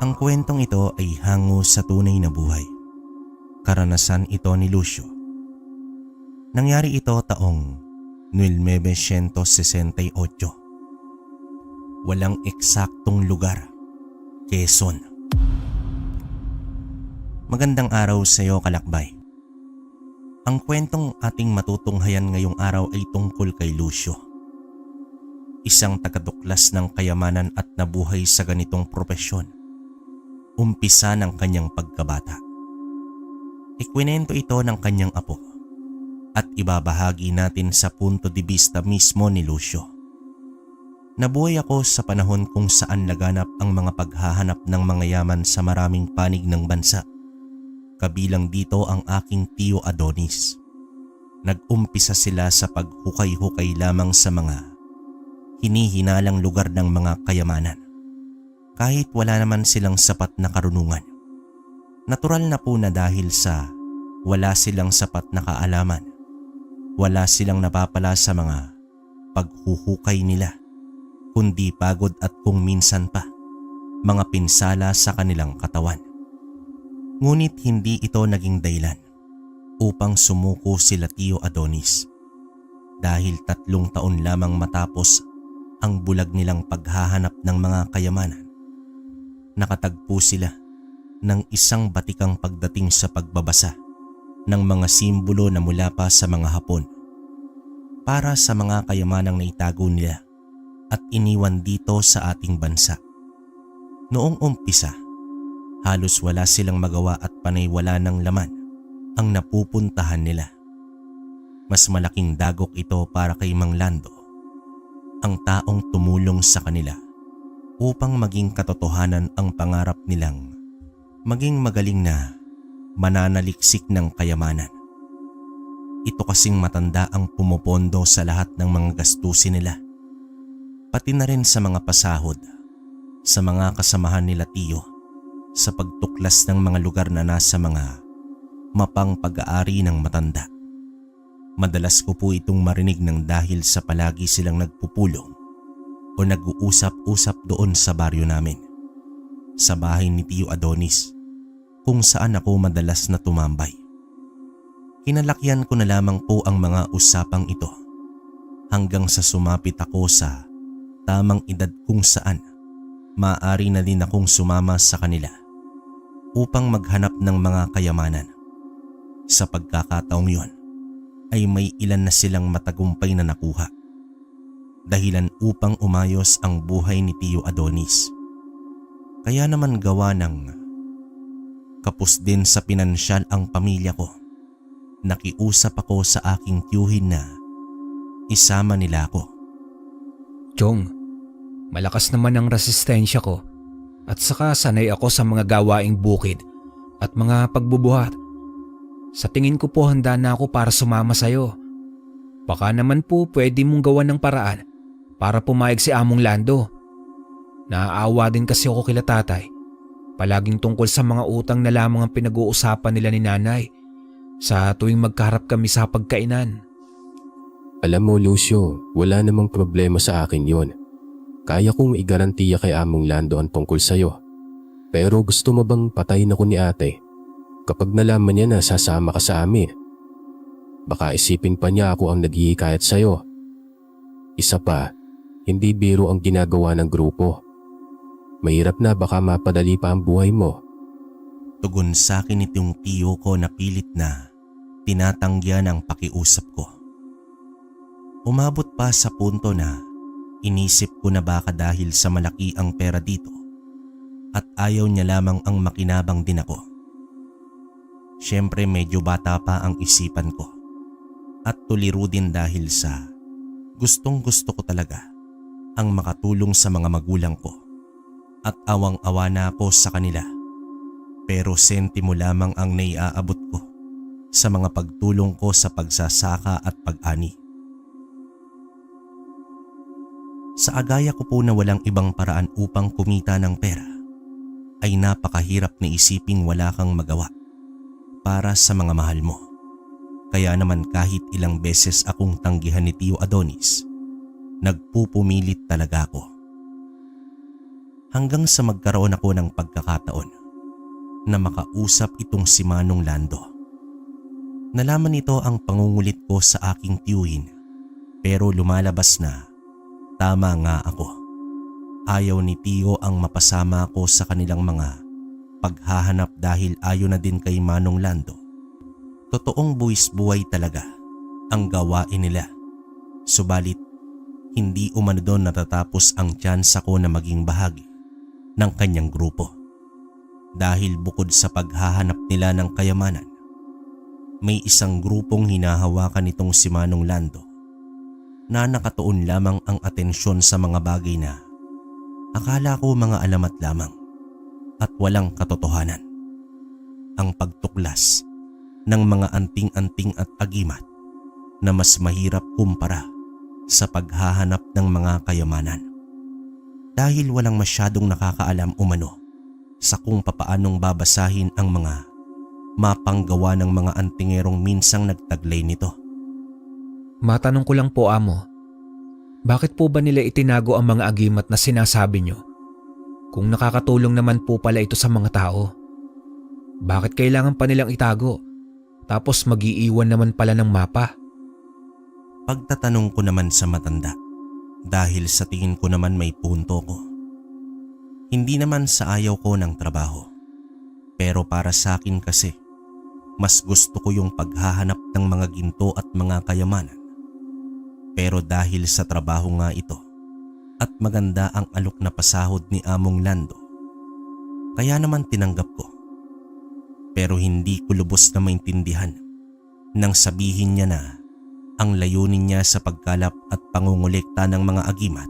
Ang kwentong ito ay hango sa tunay na buhay. Karanasan ito ni Lucio. Nangyari ito taong 1968. Walang eksaktong lugar, Quezon. Magandang araw sa iyo, kalakbay. Ang kwentong ating matutunghayan ngayong araw ay tungkol kay Lucio. Isang tagatuklas ng kayamanan at nabuhay sa ganitong propesyon. Umpisa ng kanyang pagkabata. Ikwinento ito ng kanyang apo at ibabahagi natin sa punto de vista mismo ni Lucio. Nabuhay ako sa panahon kung saan laganap ang mga paghahanap ng mga yaman sa maraming panig ng bansa. Kabilang dito ang aking tiyo Adonis. Nag-umpisa sila sa paghukay-hukay lamang sa mga hinihinalang lugar ng mga kayamanan. Kahit wala naman silang sapat na karunungan. Natural na po na dahil sa wala silang sapat na kaalaman. Wala silang napapala sa mga paghuhukay nila, kundi pagod at kung minsan pa, mga pinsala sa kanilang katawan. Ngunit hindi ito naging dahilan upang sumuko sila tiyo Adonis. Dahil 3 taon lamang matapos ang bulag nilang paghahanap ng mga kayamanan, nakatagpo sila ng isang batikang pagdating sa pagbabasa ng mga simbolo na mula pa sa mga Hapon para sa mga kayamanang naitago nila at iniwan dito sa ating bansa. Noong umpisa, halos wala silang magawa at panay wala ng laman ang napupuntahan nila. Mas malaking dagok ito para kay Mang Lando, ang taong tumulong sa kanila upang maging katotohanan ang pangarap nilang maging magaling na mananaliksik ng kayamanan. Ito kasing matanda ang pumupondo sa lahat ng mga gastusin nila, pati na rin sa mga pasahod sa mga kasamahan nila tiyo sa pagtuklas ng mga lugar na nasa mga mapang pag-aari ng matanda. Madalas ko po itong marinig ng dahil sa palagi silang nagpupulong o nag-uusap-usap doon sa baryo namin, sa bahay ni tiyo Adonis, kung saan ako madalas na tumambay. Kinalakyan ko na lamang po ang mga usapang ito hanggang sa sumapit ako sa tamang edad kung saan maaari na din akong sumama sa kanila upang maghanap ng mga kayamanan. Sa pagkakataong yon ay may ilan na silang matagumpay na nakuha, dahilan upang umayos ang buhay ni tiyo Adonis. Kaya naman gawa ng kapos din sa pinansyal ang pamilya ko, nakiusap ako sa aking tiyuhin na isama nila ako. Chong, malakas naman ang resistensya ko at saka sanay ako sa mga gawaing bukid at mga pagbubuhat. Sa tingin ko po handa na ako para sumama sa'yo. Baka naman po pwede mong gawan ng paraan para pumayag si Among Lando. Naaawa din kasi ako kila tatay. Palaging tungkol sa mga utang na lamang ang pinag-uusapan nila ni nanay sa tuwing magkaharap kami sa pagkainan. Alam mo Lucio, wala namang problema sa akin yon. Kaya kong igarantiya kay Among Lando ang tungkol sa'yo. Pero gusto mo bang patayin ako ni ate kapag nalaman niya na sasama ka sa amin? Baka isipin pa niya ako ang naghihikayat sa'yo. Isa pa, hindi biro ang ginagawa ng grupo. Mahirap na baka mapadali pa ang buhay mo. Tugon sa akin itong tiyo ko na pilit na tinatanggihan ang pakiusap ko. Umabot pa sa punto na inisip ko na baka dahil sa malaki ang pera dito at ayaw niya lamang ang makinabang din ako. Siyempre medyo bata pa ang isipan ko at tuliro din dahil sa gustong gusto ko talaga ang makatulong sa mga magulang ko at awang-awa na ako sa kanila. Pero sentimo lamang ang naiaabot ko sa mga pagtulong ko sa pagsasaka at pag-ani. Sa agaya ko po na walang ibang paraan upang kumita ng pera, ay napakahirap na isiping wala kang magawa para sa mga mahal mo. Kaya naman kahit ilang beses akong tanggihan ni Tio Adonis, nagpupumilit talaga ako. Hanggang sa magkaroon ako ng pagkakataon na makausap itong si Manong Lando. Nalaman nito ang pangungulit ko sa aking tiyuhin, pero lumalabas na tama nga ako. Ayaw ni Tiyo ang mapasama ko sa kanilang mga paghahanap dahil ayaw na din kay Manong Lando. Totoong buwis buhay talaga ang gawain nila. Subalit, hindi umano doon natatapos ang tsansa ko na maging bahagi ng kanyang grupo. Dahil bukod sa paghahanap nila ng kayamanan, may isang grupong hinahawakan nitong si Manong Lando na nakatuon lamang ang atensyon sa mga bagay na akala ko mga alamat lamang at walang katotohanan. Ang pagtuklas ng mga anting-anting at agimat na mas mahirap kumpara sa paghahanap ng mga kayamanan. Dahil walang masyadong nakakaalam umano sa kung papaanong babasahin ang mga mapanggawa ng mga antingerong minsang nagtaglay nito. Matanong ko lang po, Amo. Bakit po ba nila itinago ang mga agimat na sinasabi nyo? Kung nakakatulong naman po pala ito sa mga tao. Bakit kailangan pa nilang itago? Tapos mag-iiwan naman pala ng mapa. Pagtatanong ko naman sa matanda dahil sa tingin ko naman may punto ko. Hindi naman sa ayaw ko ng trabaho, pero para sa akin kasi mas gusto ko yung paghahanap ng mga ginto at mga kayamanan. Pero dahil sa trabaho nga ito at maganda ang alok na pasahod ni Among Lando, kaya naman tinanggap ko. Pero hindi ko lubos na maintindihan nang sabihin niya na ang layunin niya sa pagkalap at pangungulekta ng mga agimat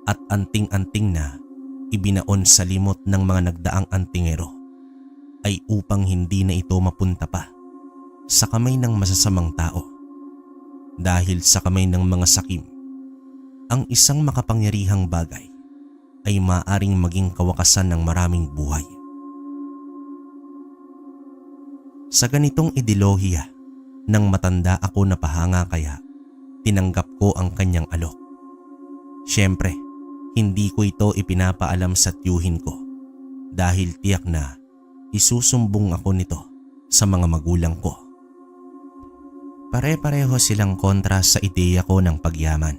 at anting-anting na ibinaon sa limot ng mga nagdaang antingero ay upang hindi na ito mapunta pa sa kamay ng masasamang tao. Dahil sa kamay ng mga sakim, ang isang makapangyarihang bagay ay maaring maging kawakasan ng maraming buhay. Sa ganitong ideolohiya ng matanda ako napahanga kaya tinanggap ko ang kanyang alok. Siyempre, hindi ko ito ipinapaalam sa tiyuhin ko dahil tiyak na isusumbong ako nito sa mga magulang ko. Pare-pareho silang kontra sa ideya ko ng pagyaman.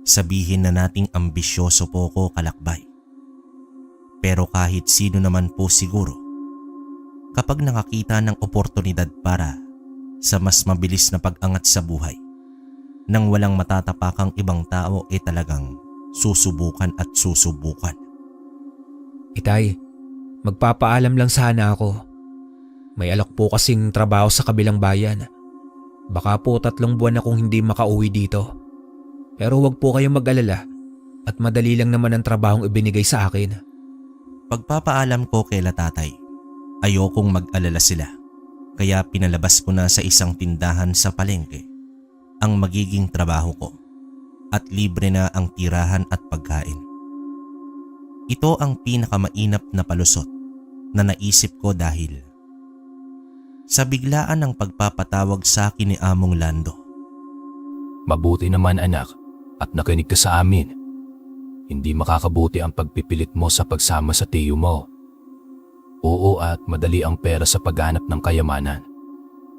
Sabihin na nating ambisyoso po ko, Kalakbay. Pero kahit sino naman po siguro, kapag nakakita ng oportunidad para sa mas mabilis na pag-angat sa buhay, nang walang matatapakang ibang tao ay talagang susubukan at susubukan. Itay, magpapaalam lang sana ako. May alok po kasing trabaho sa kabilang bayan. Baka po 3 buwan akong hindi makauwi dito. Pero wag po kayong mag-alala at madali lang naman ang trabahong ibinigay sa akin. Pagpapaalam ko kay tatay, ayokong mag-alala sila. Kaya pinalabas ko na sa isang tindahan sa palengke ang magiging trabaho ko at libre na ang tirahan at pagkain. Ito ang pinakamainap na palusot na naisip ko dahil sa biglaan ng pagpapatawag sa akin ni Among Lando. Mabuti naman anak at nakinig ka sa amin. Hindi makakabuti ang pagpipilit mo sa pagsama sa tiyo mo. Oo at madali ang pera sa paghanap ng kayamanan.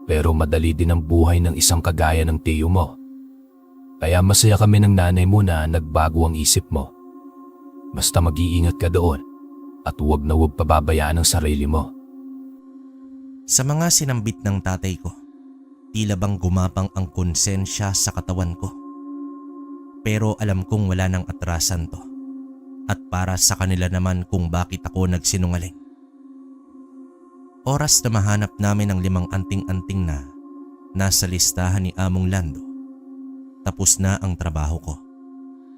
Pero madali din ang buhay ng isang kagaya ng tiyo mo. Kaya masaya kami ng nanay mo na nagbago ang isip mo. Basta mag-iingat ka doon at huwag na huwag pababayaan ang sarili mo. Sa mga sinambit ng tatay ko, tila bang gumapang ang konsensya sa katawan ko. Pero alam kong wala nang atrasan to at para sa kanila naman kung bakit ako nagsinungaling. Oras na mahanap namin ang 5 anting-anting na nasa listahan ni Among Lando. Tapos na ang trabaho ko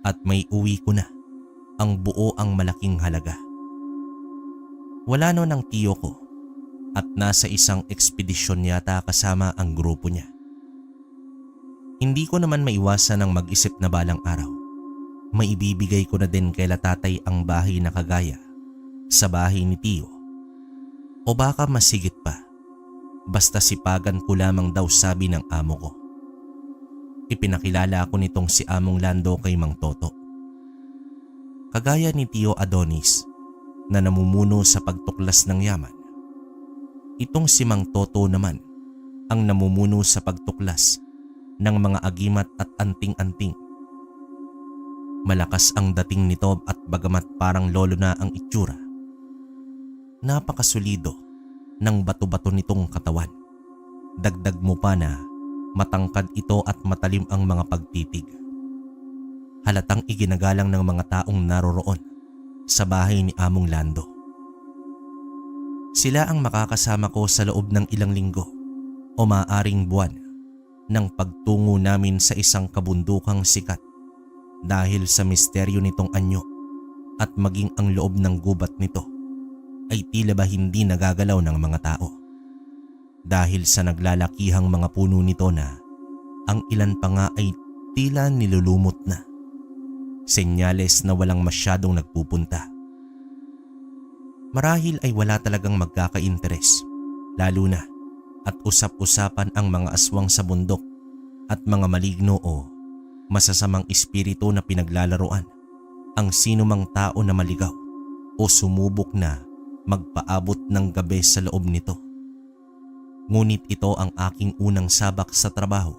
at may uwi ko na ang buo ang malaking halaga. Wala no ng tiyo ko at nasa isang ekspedisyon yata kasama ang grupo niya. Hindi ko naman maiwasan ang mag-isip na balang araw. Maibibigay ko na din kay tatay ang bahay na kagaya sa bahay ni tiyo. O baka masigit pa, basta sipagan ko lamang daw sabi ng amo ko. Ipinakilala ako nitong si Among Lando kay Mang Toto. Kagaya ni Tio Adonis na namumuno sa pagtuklas ng yaman, itong si Mang Toto naman ang namumuno sa pagtuklas ng mga agimat at anting-anting. Malakas ang dating nito at bagamat parang lolo na ang itsura, napakasulido ng bato-bato nitong katawan. Dagdag mo pa na matangkad ito at matalim ang mga pagtitig. Halatang iginagalang ng mga taong naroroon sa bahay ni Among Lando. Sila ang makakasama ko sa loob ng ilang linggo o maaaring buwan ng pagtungo namin sa isang kabundukang sikat dahil sa misteryo nitong anyo at maging ang loob ng gubat nito ay tila ba hindi nagagalaw ng mga tao dahil sa naglalakihang mga puno nito na ang ilan pa nga ay tila nilulumot na. Senyales na walang masyadong nagpupunta. Marahil ay wala talagang magkaka-interes, lalo na at usap-usapan ang mga aswang sa bundok at mga maligno o masasamang espiritu na pinaglalaroan ang sino mang tao na maligaw o sumubok na magpaabot ng gabi sa loob nito. Ngunit ito ang aking unang sabak sa trabaho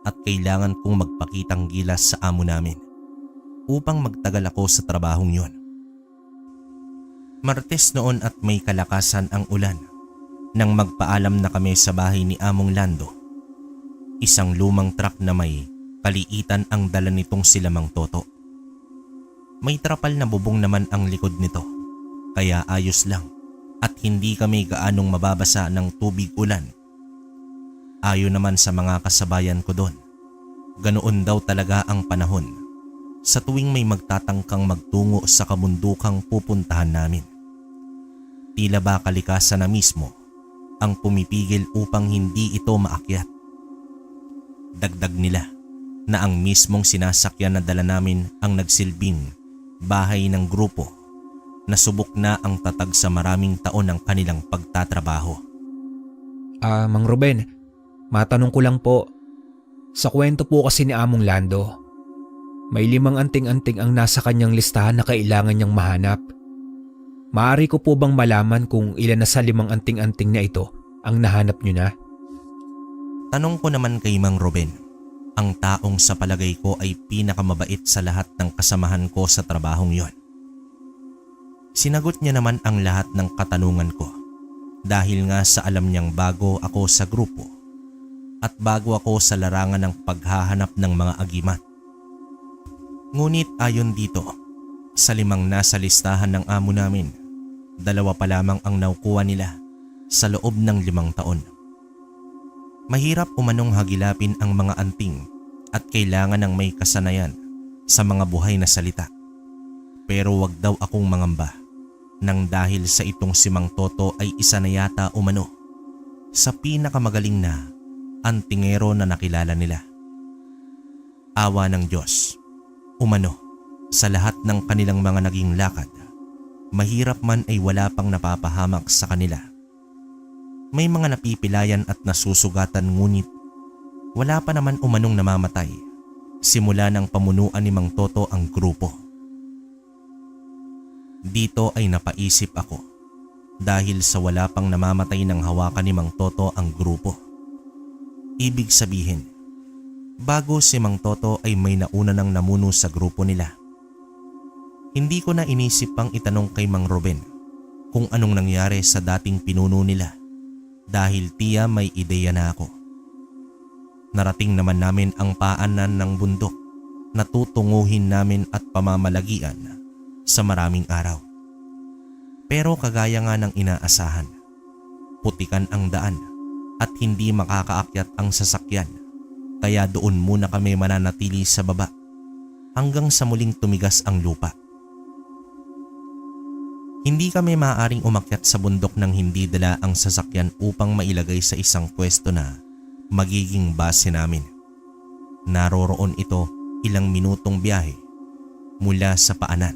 at kailangan kong magpakitang gilas sa amo namin upang magtagal ako sa trabahong yon. Martes noon at may kalakasan ang ulan nang magpaalam na kami sa bahay ni Among Lando. Isang lumang truck na may kaliitan ang dala nitong sila Mang Toto. May trapal na bubong naman ang likod nito, kaya ayos lang at hindi kami gaanong mababasa ng tubig ulan. Ayon naman sa mga kasabayan ko doon, ganoon daw talaga ang panahon sa tuwing may magtatangkang magtungo sa kabundukang pupuntahan namin. Tila ba kalikasan na mismo ang pumipigil upang hindi ito maakyat. Dagdag nila na ang mismong sinasakyan na dala namin ang nagsilbing bahay ng grupo na subok na ang tatag sa maraming taon ng kanilang pagtatrabaho. Mang Ruben, matanong ko lang po. Sa kwento po kasi ni Among Lando, may 5 anting-anting ang nasa kanyang listahan na kailangan niyang mahanap. Maaari ko po bang malaman kung ilan na sa 5 anting-anting na ito ang nahanap niyo na? Tanong ko naman kay Mang Ruben, ang taong sa palagay ko ay pinakamabait sa lahat ng kasamahan ko sa trabahong yon. Sinagot niya naman ang lahat ng katanungan ko dahil nga sa alam niyang bago ako sa grupo at bago ako sa larangan ng paghahanap ng mga agimat. Ngunit ayon dito, sa 5 nasa listahan ng amo namin, 2 pa lamang ang nakukuha nila sa loob ng 5 taon. Mahirap umanong hagilapin ang mga anting at kailangan ng may kasanayan sa mga buhay na salita. Pero wag daw akong mangamba nang dahil sa itong si Mang Toto ay isa na yata umano sa pinakamagaling na antingero na nakilala nila. Awa ng Diyos, umano sa lahat ng kanilang mga naging lakad, mahirap man ay wala pang napapahamak sa kanila. May mga napipilayan at nasusugatan ngunit wala pa naman umanong namamatay simula ng pamunuan ni Mang Toto ang grupo. Dito ay napaisip ako dahil sa wala pang namamatay ng hawakan ni Mang Toto ang grupo. Ibig sabihin, bago si Mang Toto ay may nauna ng namuno sa grupo nila. Hindi ko na inisip pang itanong kay Mang Ruben kung anong nangyari sa dating pinuno nila dahil tiya may ideya na ako. Narating naman namin ang paanan ng bundok na tutunguhin namin at pamamalagian sa maraming araw. Pero kagaya nga ng inaasahan, putikan ang daan at hindi makakaakyat ang sasakyan, kaya doon muna kami mananatili sa baba hanggang sa muling tumigas ang lupa. Hindi kami maaaring umakyat sa bundok nang hindi dala ang sasakyan upang mailagay sa isang pwesto na magiging base namin. Naroroon ito ilang minutong biyahe mula sa paanan.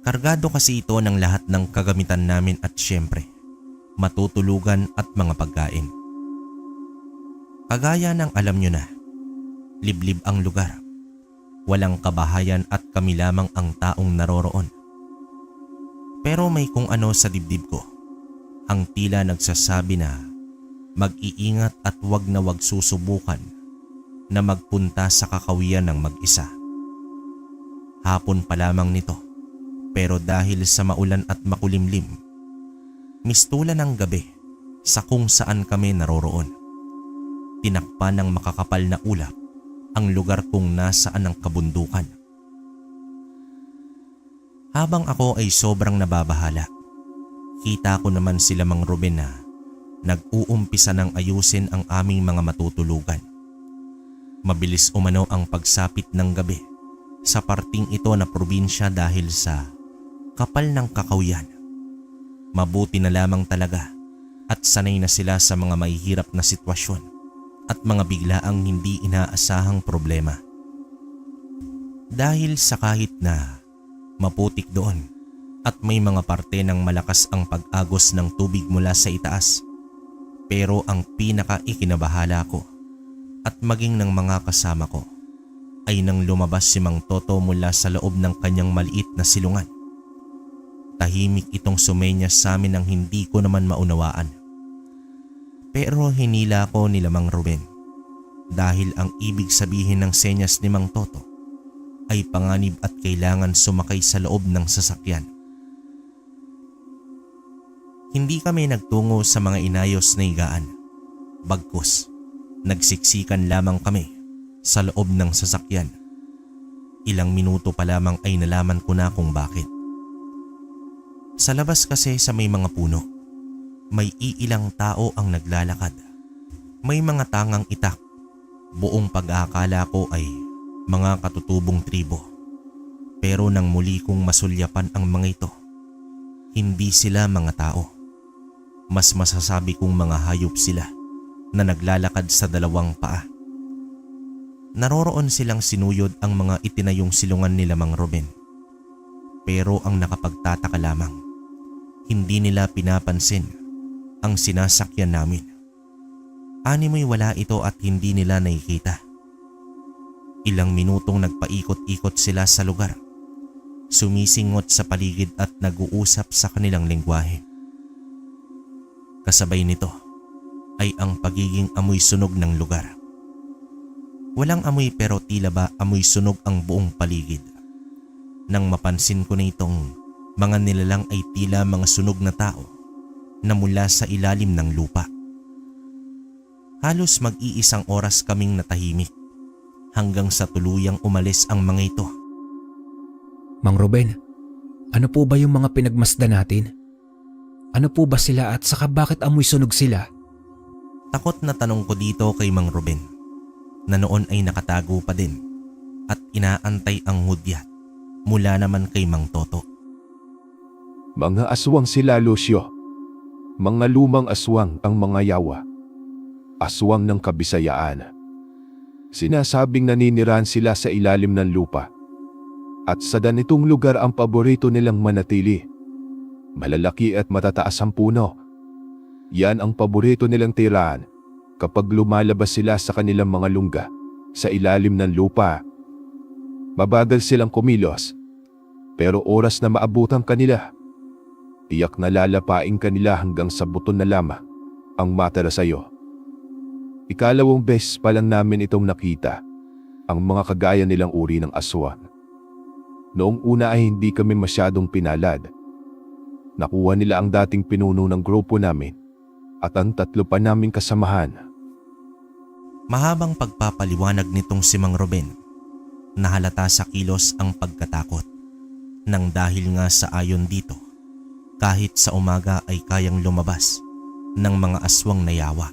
Kargado kasi ito ng lahat ng kagamitan namin at syempre, matutulugan at mga pagkain. Kagaya ng alam nyo na, liblib ang lugar. Walang kabahayan at kami lamang ang taong naroroon. Pero may kung ano sa dibdib ko. Ang tila nagsasabi na mag-iingat at wag na wag susubukan na magpunta sa kakawian ng mag-isa. Hapon pa lamang nito, pero dahil sa maulan at makulimlim, mistulan ng gabi sa kung saan kami naroroon. Tinakpan ng makakapal na ulap ang lugar kung nasaan ang kabundukan. Habang ako ay sobrang nababahala, kita ko naman sila Mang Ruben na nag-uumpisa ng ayusin ang aming mga matutulugan. Mabilis umano ang pagsapit ng gabi sa parting ito na probinsya dahil sa kapal ng kakawian. Mabuti na lamang talaga at sanay na sila sa mga mahihirap na sitwasyon at mga biglaang hindi inaasahang problema. Dahil sa kahit na maputik doon at may mga parte ng malakas ang pag-agos ng tubig mula sa itaas, pero ang pinaka-ikinabahala ko at maging ng mga kasama ko ay nang lumabas si Mang Toto mula sa loob ng kanyang maliit na silungan. Tahimik itong sumenyas sa amin nang hindi ko naman maunawaan. Pero hinila ko nila Mang Ruben dahil ang ibig sabihin ng senyas ni Mang Toto ay panganib at kailangan sumakay sa loob ng sasakyan. Hindi kami nagtungo sa mga inayos na higaan. Bagkus, nagsiksikan lamang kami sa loob ng sasakyan. Ilang minuto pa lamang ay nalaman ko na kung bakit. Sa labas kasi sa may mga puno, may iilang tao ang naglalakad. May mga tangang itak. Buong pag-aakala ko ay mga katutubong tribo. Pero nang muli kong masulyapan ang mga ito, hindi sila mga tao. Mas masasabi kong mga hayop sila na naglalakad sa dalawang paa. Naroroon silang sinuyod ang mga itinayong silungan nila Mang Ruben. Pero ang nakapagtataka lamang, hindi nila pinapansin ang sinasakyan namin. Animoy wala ito at hindi nila nakikita. Ilang minutong nagpaikot-ikot sila sa lugar, sumisingot sa paligid at nag-uusap sa kanilang lengguwahe. Kasabay nito ay ang pagiging amoy sunog ng lugar. Walang amoy pero tila ba amoy sunog ang buong paligid. Nang mapansin ko na itong mga nilalang ay tila mga sunog na tao na mula sa ilalim ng lupa. Halos mag-iisang oras kaming natahimik hanggang sa tuluyang umalis ang mga ito. Mang Ruben, ano po ba yung mga pinagmasdan natin? Ano po ba sila at saka bakit amoy sunog sila? Takot na tanong ko dito kay Mang Ruben na noon ay nakatago pa din at inaantay ang hudyat mula naman kay Mang Toto. Mga aswang sila, Lucio. Mga lumang aswang ang mga yawa. Aswang ng Kabisayaan. Sinasabing naninirahan sila sa ilalim ng lupa. At sa ganitong lugar ang paborito nilang manatili. Malalaki at matataas ang puno. Yan ang paborito nilang tirahan kapag lumalabas sila sa kanilang mga lungga sa ilalim ng lupa. Mabagal silang kumilos, pero oras na maabutan kanila, tiyak na lalapain kanila hanggang sa buton na lamang ang matara sa iyo. Ikalawang beses pa lang namin itong nakita, ang mga kagaya nilang uri ng aswang. Noong una ay hindi kami masyadong pinalad. Nakuha nila ang dating pinuno ng grupo namin at ang 3 pa naming kasamahan. Mahabang pagpapaliwanag nitong si Mang Ruben, nahalata sa kilos ang pagkatakot. Nang dahil nga sa ayon dito, kahit sa umaga ay kayang lumabas ng mga aswang na yawa.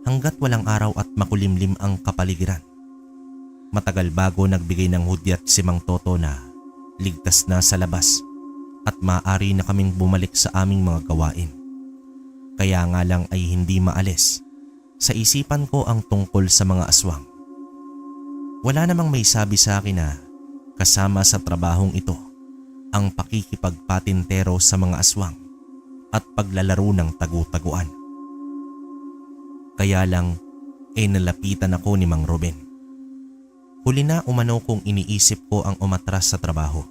Hanggat walang araw at makulimlim ang kapaligiran. Matagal bago nagbigay ng hudyat si Mang Toto na ligtas na sa labas at maaari na kaming bumalik sa aming mga gawain. Kaya nga lang ay hindi maalis sa isipan ko ang tungkol sa mga aswang. Wala namang may sabi sa akin na kasama sa trabahong ito ang pakikipagpatintero sa mga aswang at paglalaro ng tagu-taguan. Kaya lang ay nalapitan ako ni Mang Ruben. Huli na umano kung iniisip ko ang umatras sa trabaho.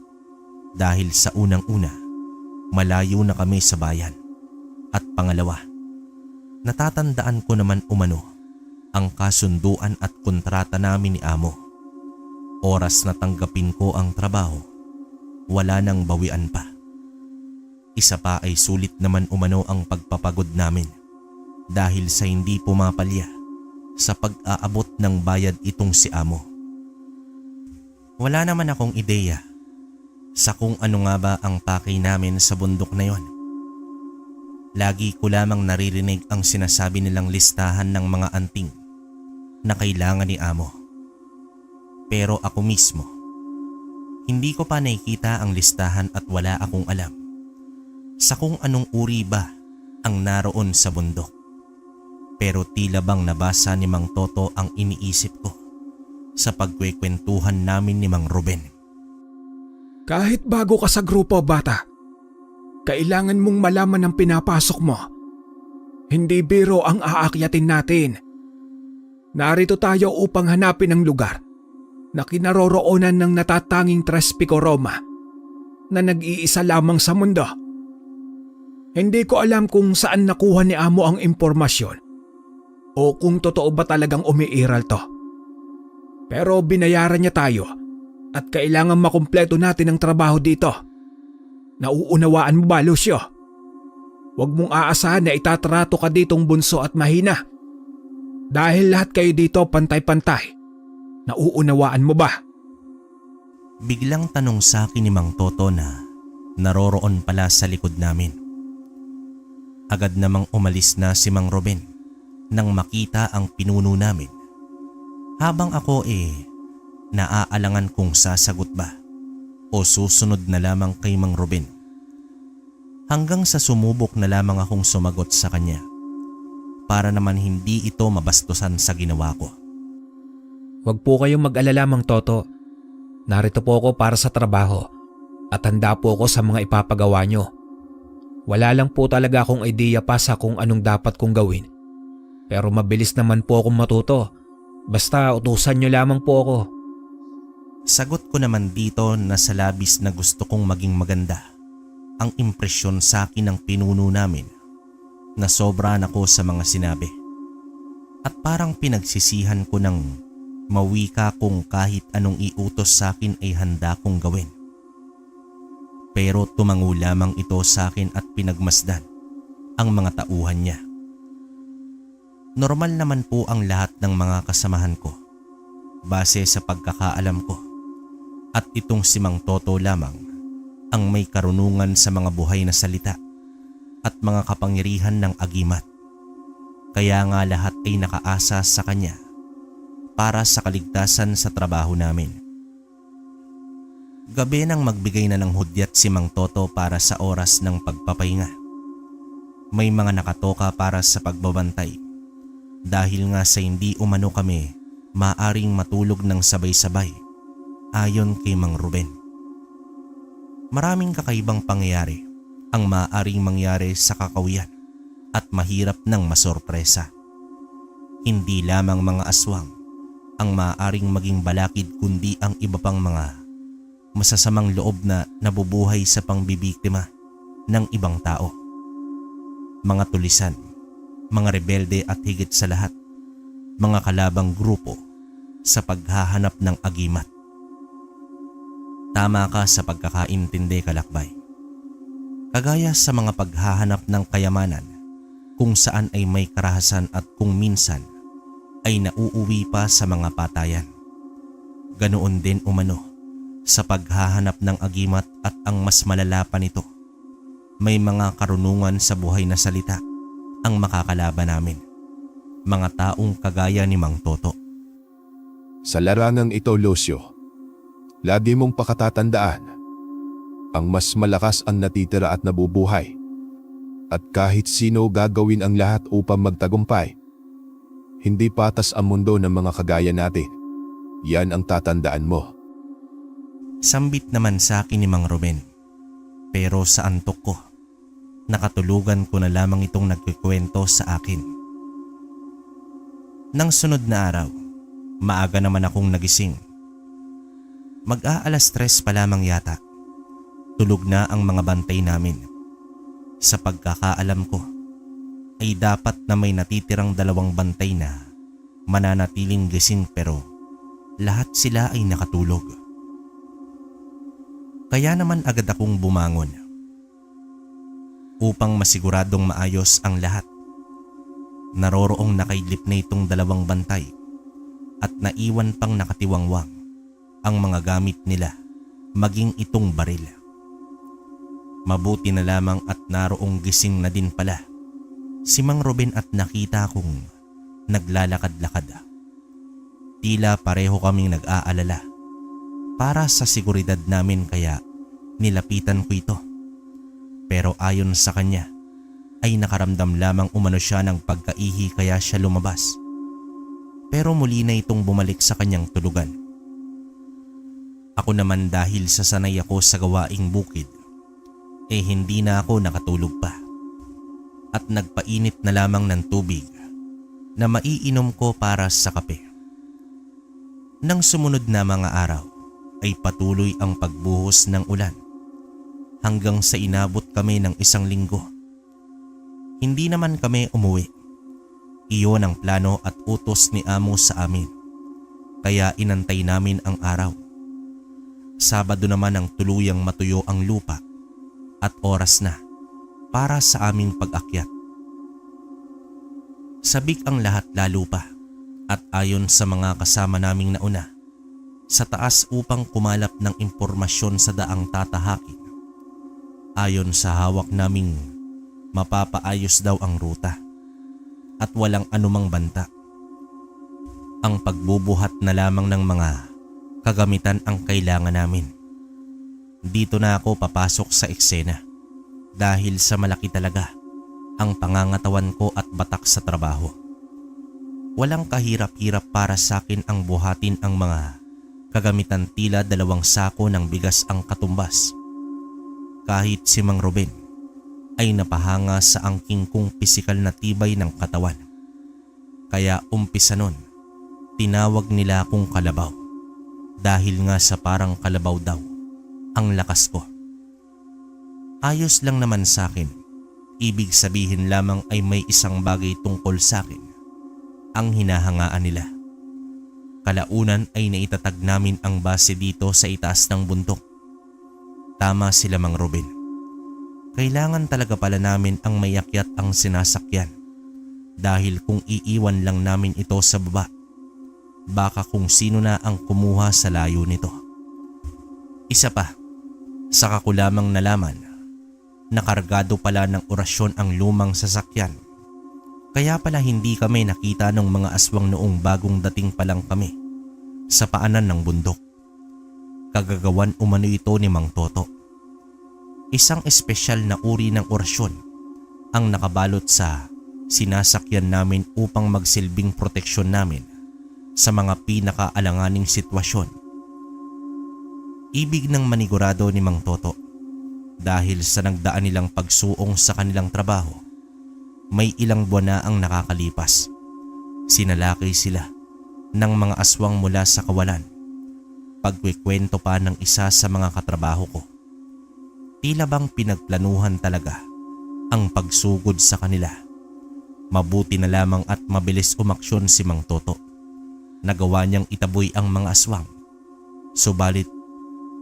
Dahil sa unang-una, malayo na kami sa bayan. At pangalawa, natatandaan ko naman umano ang kasunduan at kontrata namin ni amo. Oras na tanggapin ko ang trabaho, wala nang bawian pa. Isa pa ay sulit naman umano ang pagpapagod namin dahil sa hindi pumapalya sa pag-aabot ng bayad itong si amo. Wala naman akong ideya sa kung ano nga ba ang pakay namin sa bundok na yon. Lagi ko lamang naririnig ang sinasabi nilang listahan ng mga anting na kailangan ni amo. Pero ako mismo, hindi ko pa nakikita ang listahan at wala akong alam sa kung anong uri ba ang naroon sa bundok. Pero tila bang nabasa ni Mang Toto ang iniisip ko sa pagkwekwentuhan namin ni Mang Ruben. Kahit bago ka sa grupo, bata, kailangan mong malaman ang pinapasok mo. Hindi biro ang aakyatin natin. Narito tayo upang hanapin ang lugar na kinaroroonan ng natatanging Tres Pico Roma na nag-iisa lamang sa mundo. Hindi ko alam kung saan nakuha ni amo ang impormasyon o kung totoo ba talagang umiiral to. Pero binayaran niya tayo at kailangan makumpleto natin ang trabaho dito. Nauunawaan mo ba, Lucio? Huwag mong aasahan na itatrato ka ditong bunso at mahina. Dahil lahat kayo dito pantay-pantay. Nauunawaan mo ba? Biglang tanong sa akin ni Mang Toto na naroroon pala sa likod namin. Agad namang umalis na si Mang Ruben nang makita ang pinuno namin. Habang ako naaalangan kung sasagot ba o susunod na lamang kay Mang Ruben. Hanggang sa sumubok na lamang akong sumagot sa kanya para naman hindi ito mabastusan sa ginawa ko. Huwag po kayong mag-alala, Mang Toto. Narito po ako para sa trabaho at handa po ako sa mga ipapagawa nyo. Wala lang po talaga akong ideya pa sa kung anong dapat kong gawin. Pero mabilis naman po akong matuto. Basta utusan nyo lamang po ako. Sagot ko naman dito na sa labis na gusto kong maging maganda ang impresyon sa akin ng pinuno namin na sobra na ko sa mga sinabi. At parang pinagsisihan ko ng mawika kung kahit anong iutos sa akin ay handa kong gawin. Pero tumango lamang ito sa akin at pinagmasdan ang mga tauhan niya. Normal naman po ang lahat ng mga kasamahan ko base sa pagkakaalam ko. At itong si Mang Toto lamang ang may karunungan sa mga buhay na salita at mga kapangyarihan ng agimat. Kaya nga lahat ay nakaasa sa kanya para sa kaligtasan sa trabaho namin. Gabi nang magbigay na ng hudyat si Mang Toto para sa oras ng pagpapahinga. May mga nakatoka para sa pagbabantay dahil nga sa hindi umano kami maaring matulog ng sabay-sabay ayon kay Mang Ruben. Maraming kakaibang pangyayari ang maaaring mangyari sa kakawian at mahirap ng masorpresa. Hindi lamang mga aswang ang maaaring maging balakid kundi ang iba pang mga masasamang loob na nabubuhay sa pangbibiktima ng ibang tao. Mga tulisan, mga rebelde at higit sa lahat, mga kalabang grupo sa paghahanap ng agimat. Tama ka sa pagkakaintindi, Kalakbay. Kagaya sa mga paghahanap ng kayamanan kung saan ay may karahasan at kung minsan ay nauuwi pa sa mga patayan. Ganoon din umano sa paghahanap ng agimat at ang mas malala pa nito. May mga karunungan sa buhay na salita ang makakalaban namin. Mga taong kagaya ni Mang Toto. Sa larangang ito, Lucio, lagi mong pakatatandaan, ang mas malakas ang natitira at nabubuhay. At kahit sino gagawin ang lahat upang magtagumpay. Hindi patas ang mundo ng mga kagaya natin. Yan ang tatandaan mo. Sambit naman sa akin ni Mang Ruben. Pero sa antok ko, nakatulugan ko na lamang itong nagkikwento sa akin. Nang sunod na araw, maaga naman akong nagising Mag-aalas 3 pa lamang yata. Tulog na ang mga bantay namin. Sa pagkakaalam ko, ay dapat na may natitirang 2 bantay na mananatiling gising pero lahat sila ay nakatulog. Kaya naman agad akong bumangon upang masiguradong maayos ang lahat. Naroroong nakaidlip na itong 2 bantay at naiwan pang nakatiwangwang ang mga gamit nila, maging itong baril. Mabuti na lamang at naroong gising na din pala si Mang Ruben at nakita kong naglalakad-lakad. Tila pareho kaming nag-aalala para sa seguridad namin kaya nilapitan ko ito. Pero ayon sa kanya ay nakaramdam lamang umano siya ng pagkaihi kaya siya lumabas. Pero muli na itong bumalik sa kanyang tulugan. Ako naman dahil sa sanay ako sa gawaing bukid, hindi na ako nakatulog pa. At nagpainit na lamang ng tubig na maiinom ko para sa kape. Nang sumunod na mga araw ay patuloy ang pagbuhos ng ulan hanggang sa inabot kami ng 1 linggo. Hindi naman kami umuwi. Iyon ang plano at utos ni Amo sa amin. Kaya inantay namin ang araw. Sabado naman ang tuluyang matuyo ang lupa at oras na para sa aming pag-akyat. Sabik ang lahat lalo pa at ayon sa mga kasama naming nauna sa taas upang kumalap ng impormasyon sa daang tatahakin. Ayon sa hawak naming mapapaayos daw ang ruta at walang anumang banta. Ang pagbubuhat na lamang ng mga kagamitan ang kailangan namin. Dito na ako papasok sa eksena dahil sa malaki talaga ang pangangatawan ko at batak sa trabaho. Walang kahirap-hirap para sa akin ang buhatin ang mga kagamitan, tila 2 sako ng bigas ang katumbas. Kahit si Mang Ruben ay napahanga sa angking kong pisikal na tibay ng katawan. Kaya umpisa nun, tinawag nila akong kalabaw dahil nga sa parang kalabaw daw ang lakas ko. Ayos lang naman sa akin. Ibig sabihin lamang ay may isang bagay tungkol sa akin ang hinahangaan nila. Kalaunan ay naitatag namin ang base dito sa itaas ng bundok. Tama sila Mang Ruben. Kailangan talaga pala namin ang mayakyat ang sinasakyan dahil kung iiwan lang namin ito sa baba, baka kung sino na ang kumuha sa layo nito. Isa pa, saka ko lamang nalaman na kargado pala ng orasyon ang lumang sasakyan. Kaya pala hindi kami nakita ng mga aswang noong bagong dating pa lang kami sa paanan ng bundok. Kagagawan umano ito ni Mang Toto. Isang espesyal na uri ng orasyon ang nakabalot sa sinasakyan namin upang magsilbing proteksyon namin sa mga pinakaalanganing sitwasyon. Ibig ng manigurado ni Mang Toto dahil sa nagdaan nilang pagsuong sa kanilang trabaho. May ilang buwan na ang nakakalipas. Sinalakay sila ng mga aswang mula sa kawalan. Pagkwikwento pa ng isa sa mga katrabaho ko. Tila bang pinagplanuhan talaga ang pagsugod sa kanila. Mabuti na lamang at mabilis umaksyon si Mang Toto. Nagawa niyang itaboy ang mga aswang. Subalit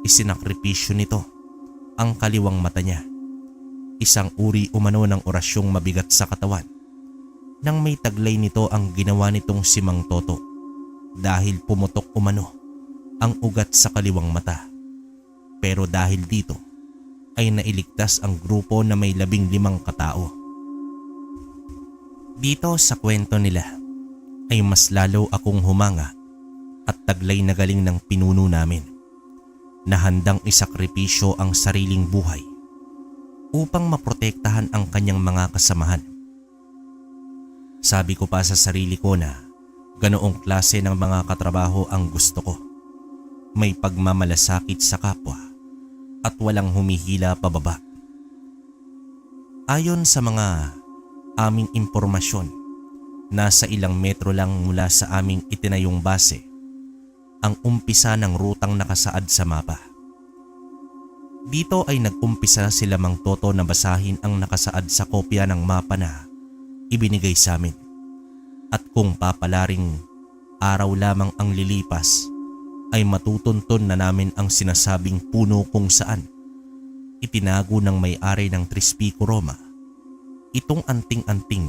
isinakripisyo nito ang kaliwang mata niya. Isang uri umano ng orasyong mabigat sa katawan. Nang may taglay nito ang ginawa nitong si Mang Toto dahil pumutok umano ang ugat sa kaliwang mata. Pero dahil dito ay nailigtas ang grupo na may 15 katao. Dito sa kwento nila ay mas lalo akong humanga at taglay na galing ng pinuno namin na handang isakripisyo ang sariling buhay upang maprotektahan ang kanyang mga kasamahan. Sabi ko pa sa sarili ko na ganoong klase ng mga katrabaho ang gusto ko. May pagmamalasakit sa kapwa at walang humihila pababa. Ayon sa mga aming impormasyon, nasa ilang metro lang mula sa aming itinayong base ang umpisa ng rutang nakasaad sa mapa. Dito ay nag-umpisa sila Mang Toto na basahin ang nakasaad sa kopya ng mapa na ibinigay sa amin. At kung papalaring araw lamang ang lilipas, ay matutunton na namin ang sinasabing puno kung saan itinago ng may-ari ng Trispico Roma itong anting-anting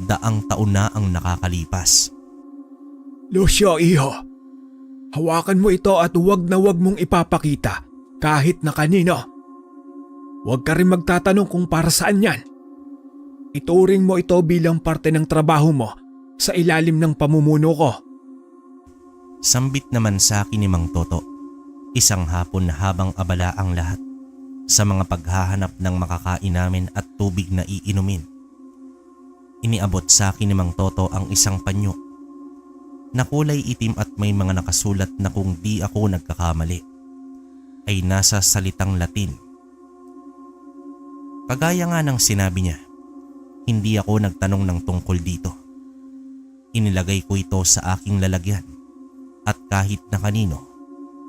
daang taon na ang nakakalipas. Lucio, iho. Hawakan mo ito at huwag na huwag mong ipapakita kahit na kanino. Huwag ka rin magtatanong kung para saan yan. Ituring mo ito bilang parte ng trabaho mo sa ilalim ng pamumuno ko. Sambit naman sa akin ni Mang Toto, isang hapon na habang abala ang lahat sa mga paghahanap ng makakain namin at tubig na iinumin. Iniabot sa akin ni Mang Toto ang isang panyo na kulay itim at may mga nakasulat na kung di ako nagkakamali ay nasa salitang Latin. Kagaya nga ng sinabi niya, hindi ako nagtanong ng tungkol dito. Inilagay ko ito sa aking lalagyan at kahit na kanino,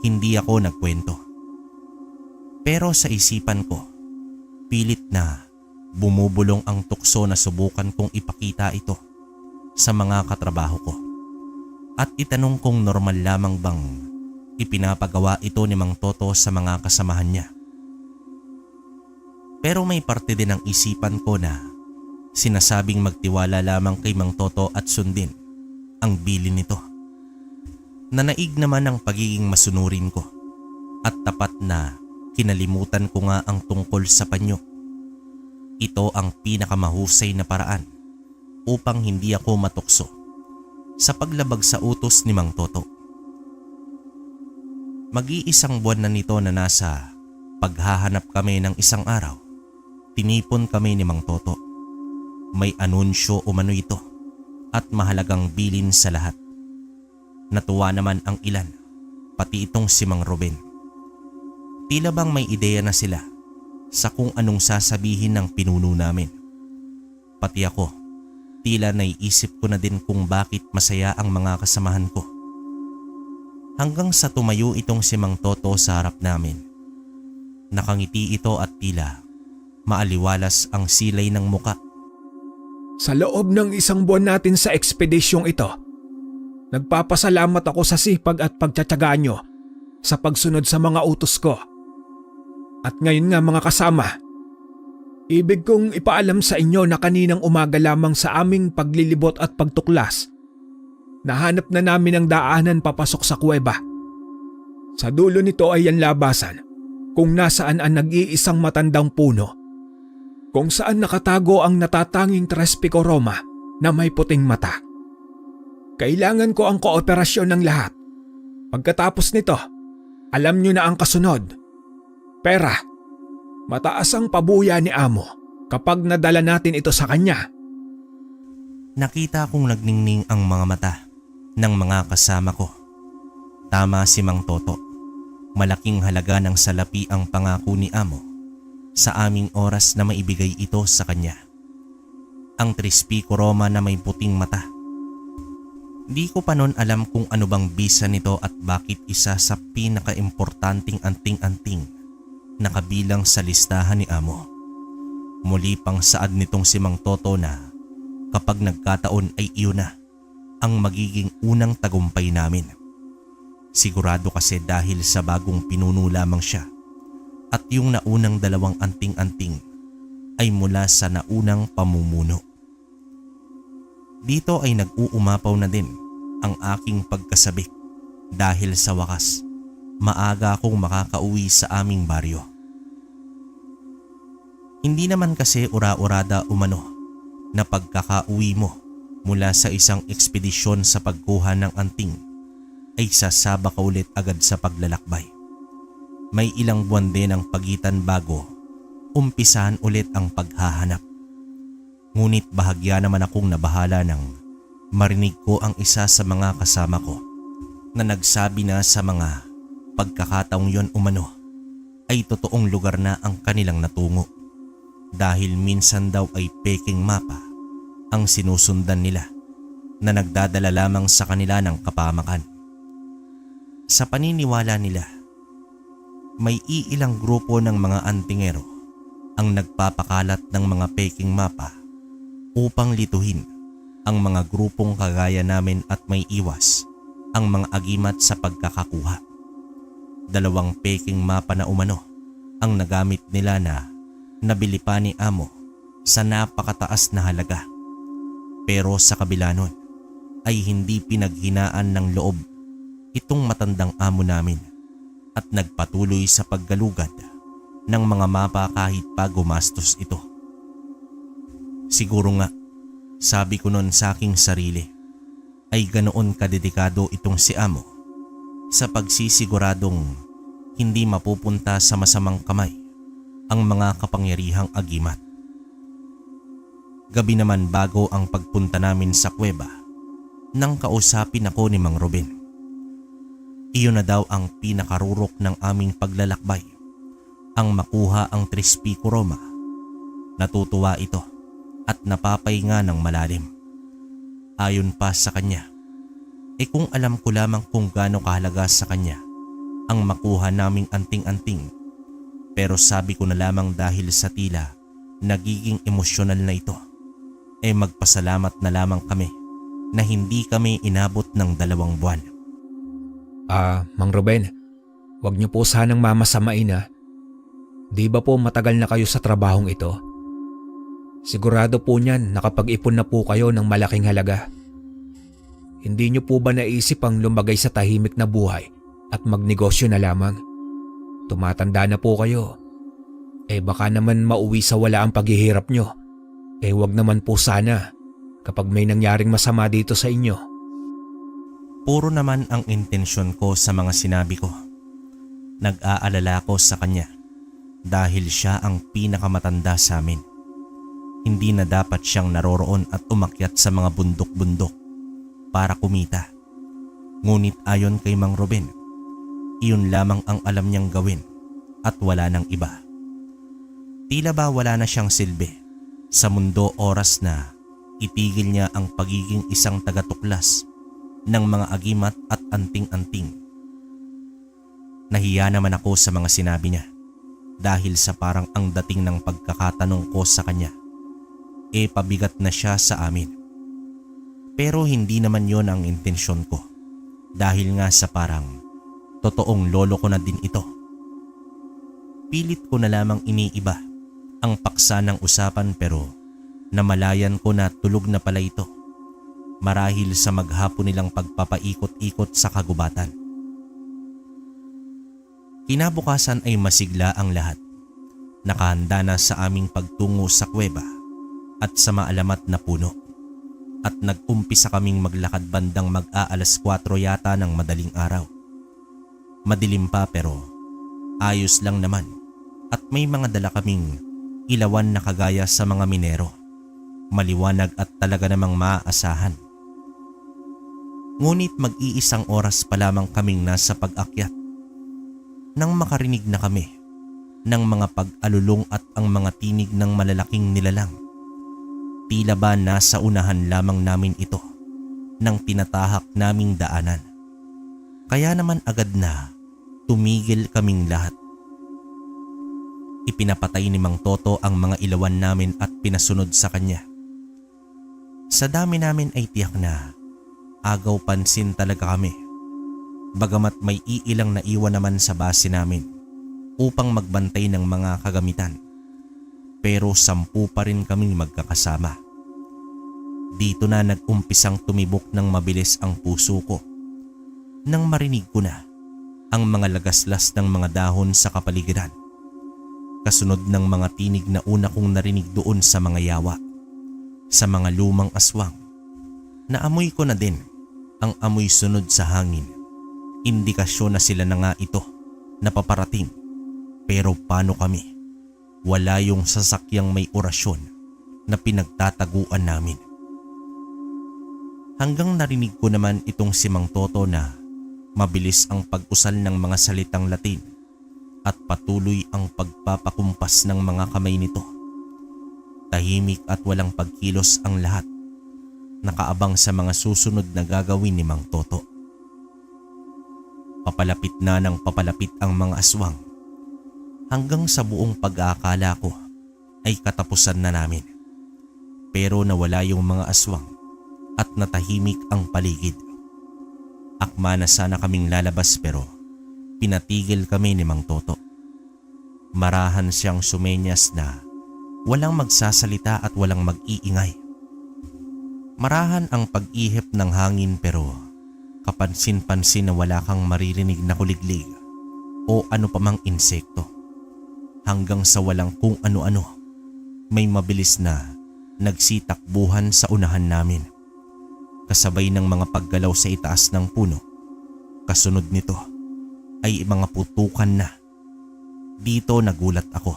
hindi ako nagkwento. Pero sa isipan ko, pilit na bumubulong ang tukso na subukan kong ipakita ito sa mga katrabaho ko. At itanong kung normal lamang bang ipinapagawa ito ni Mang Toto sa mga kasamahan niya. Pero may parte din ng isipan ko na sinasabing magtiwala lamang kay Mang Toto at sundin ang bilin nito. Nanaig naman ang pagiging masunurin ko at tapat na kinalimutan ko nga ang tungkol sa panyo. Ito ang pinakamahusay na paraan upang hindi ako matukso sa paglabag sa utos ni Mang Toto. Mag-iisang buwan na nito na nasa paghahanap kami ng isang araw, tinipon kami ni Mang Toto. May anunsyo umano ito at mahalagang bilin sa lahat. Natuwa naman ang ilan, pati itong si Mang Ruben. Tila bang may ideya na sila sa kung anong sasabihin ng pinuno namin. Pati ako, tila naiisip ko na din kung bakit masaya ang mga kasamahan ko. Hanggang sa tumayo itong si Mang Toto sa harap namin. Nakangiti ito at tila maaliwalas ang silay ng muka. Sa loob ng isang buwan natin sa ekspedisyong ito, nagpapasalamat ako sa sipag at pagtsatsaga nyo sa pagsunod sa mga utos ko. At ngayon nga mga kasama, ibig kong ipaalam sa inyo na kaninang umaga lamang sa aming paglilibot at pagtuklas, nahanap na namin ang daanan papasok sa kuweba. Sa dulo nito ay ang labasan kung nasaan ang nag-iisang matandang puno, kung saan nakatago ang natatanging Trispico Roma na may puting mata. Kailangan ko ang kooperasyon ng lahat. Pagkatapos nito, alam nyo na ang kasunod. Pera, mataas ang pabuya ni Amo kapag nadala natin ito sa kanya. Nakita kong nagningning ang mga mata ng mga kasama ko. Tama si Mang Toto. Malaking halaga ng salapi ang pangako ni Amo sa aming oras na maibigay ito sa kanya. Ang Trispico Roma na may puting mata. Di ko pa noon alam kung ano bang bisa nito at bakit isa sa pinaka-importanting anting-anting na kabilang sa listahan ni Amo. Muli pang saad nitong si Mang Toto na kapag nagkataon ay iyon na ang magiging unang tagumpay namin. Sigurado kasi dahil sa bagong pinuno lamang siya at yung naunang dalawang anting-anting ay mula sa naunang pamumuno. Dito ay nag-uumapaw na din ang aking pagkasabik dahil sa wakas maaga akong makakauwi sa aming baryo. Hindi naman kasi ura-urada umano na pagkakauwi mo mula sa isang ekspedisyon sa pagkuha ng anting ay sasaba ka ulit agad sa paglalakbay. May ilang buwan din ang pagitan bago umpisahan ulit ang paghahanap. Ngunit bahagya naman akong nabahala nang marinig ko ang isa sa mga kasama ko na nagsabi na sa mga pagkakataong yon umano ay totoong lugar na ang kanilang natungo dahil minsan daw ay peking mapa ang sinusundan nila na nagdadala lamang sa kanila ng kapamakan. Sa paniniwala nila, may iilang grupo ng mga antingero ang nagpapakalat ng mga peking mapa upang lituhin ang mga grupong kagaya namin at may iwas ang mga agimat sa pagkakakuha. 2 peking mapa na umano ang nagamit nila na nabili pa ni Amo sa napakataas na halaga. Pero sa kabila nun ay hindi pinaghinaan ng loob itong matandang amo namin at nagpatuloy sa paggalugad ng mga mapa kahit pa gumastos ito. Siguro nga, sabi ko noon sa aking sarili, ay ganoon kadedikado itong si Amo sa pagsisiguradong hindi mapupunta sa masamang kamay ang mga kapangyarihang agimat. Gabi naman bago ang pagpunta namin sa kuweba, nang kausapin ako ni Mang Ruben. Iyon na daw ang pinakarurok ng aming paglalakbay, ang makuha ang Trispico Roma. Natutuwa ito at napapahinga ng malalim. Ayon pa sa kanya, kung alam ko lamang kung gaano kahalaga sa kanya ang makuha naming anting-anting, pero sabi ko na lamang dahil sa tila nagiging emosyonal na ito, magpasalamat na lamang kami na hindi kami inabot ng 2 buwan. Mang Ruben, wag niyo po sanang mamasamain na. Di ba po matagal na kayo sa trabahong ito? Sigurado po niyan nakapag-ipon na po kayo ng malaking halaga. Hindi niyo po ba naisip ang lumagay sa tahimik na buhay at magnegosyo na lamang? Tumatanda na po kayo. Baka naman mauwi sa wala ang paghihirap niyo. Wag naman po sana kapag may nangyaring masama dito sa inyo. Puro naman ang intensyon ko sa mga sinabi ko. Nag-aalala ko sa kanya dahil siya ang pinakamatanda sa amin. Hindi na dapat siyang naroroon at umakyat sa mga bundok-bundok para kumita. Ngunit ayon kay Mang Ruben, iyon lamang ang alam niyang gawin at wala nang iba. Tila ba wala na siyang silbi sa mundo oras na itigil niya ang pagiging isang tagatuklas ng mga agimat at anting-anting. Nahiya naman ako sa mga sinabi niya dahil sa parang ang dating ng pagkakatanong ko sa kanya, pabigat na siya sa amin. Pero hindi naman yon ang intensyon ko dahil nga sa parang totoong lolo ko na din ito. Pilit ko na lamang iniiba ang paksa ng usapan pero namalayan ko na tulog na pala ito marahil sa maghapon nilang pagpapaikot-ikot sa kagubatan. Kinabukasan ay masigla ang lahat. Nakahanda na sa aming pagtungo sa kuweba at sa maalamat na puno. At nag-umpisa kaming maglakad bandang mag-aalas 4 yata ng madaling araw. Madilim pa pero ayos lang naman at may mga dala kaming ilawan na kagaya sa mga minero. Maliwanag at talaga namang maaasahan. Ngunit mag-iisang oras pa lamang kaming nasa pag-akyat nang makarinig na kami ng mga pag-alulong at ang mga tinig ng malalaking nilalang. Tila ba nasa unahan lamang namin ito nang tinatahak naming daanan. Kaya naman agad na tumigil kaming lahat. Ipinapatay ni Mang Toto ang mga ilawan namin at pinasunod sa kanya. Sa dami namin ay tiyak na agaw pansin talaga kami. Bagamat may iilang naiwan naman sa base namin upang magbantay ng mga kagamitan. Pero 10 pa rin kaming magkakasama. Dito na nag-umpisang tumibok ng mabilis ang puso ko nang marinig ko na ang mga lagaslas ng mga dahon sa kapaligiran. Kasunod ng mga tinig na una kong narinig doon sa mga yawa, sa mga lumang aswang. Naamoy ko na din ang amoy sunod sa hangin. Indikasyon na sila na nga ito na paparating. Pero paano kami? Wala yung sasakyang may orasyon na pinagtataguan namin. Hanggang narinig ko naman itong si Mang Toto na mabilis ang pag-usal ng mga salitang Latin at patuloy ang pagpapakumpas ng mga kamay nito. Tahimik at walang pagkilos ang lahat, nakaabang sa mga susunod na gagawin ni Mang Toto. Papalapit na ng papalapit ang mga aswang hanggang sa buong pag-aakala ko ay katapusan na namin. Pero nawala yung mga aswang at natahimik ang paligid. Akma na sana kaming lalabas pero pinatigil kami ni Mang Toto. Marahan siyang sumenyas na walang magsasalita at walang mag-iingay. Marahan ang pag-ihip ng hangin pero kapansin-pansin na wala kang maririnig na kuliglig o ano pa mang insekto. Hanggang sa walang kung ano-ano, may mabilis na nagsitakbuhan sa unahan namin. Kasabay ng mga paggalaw sa itaas ng puno. Kasunod nito ay mga putukan na. Dito nagulat ako.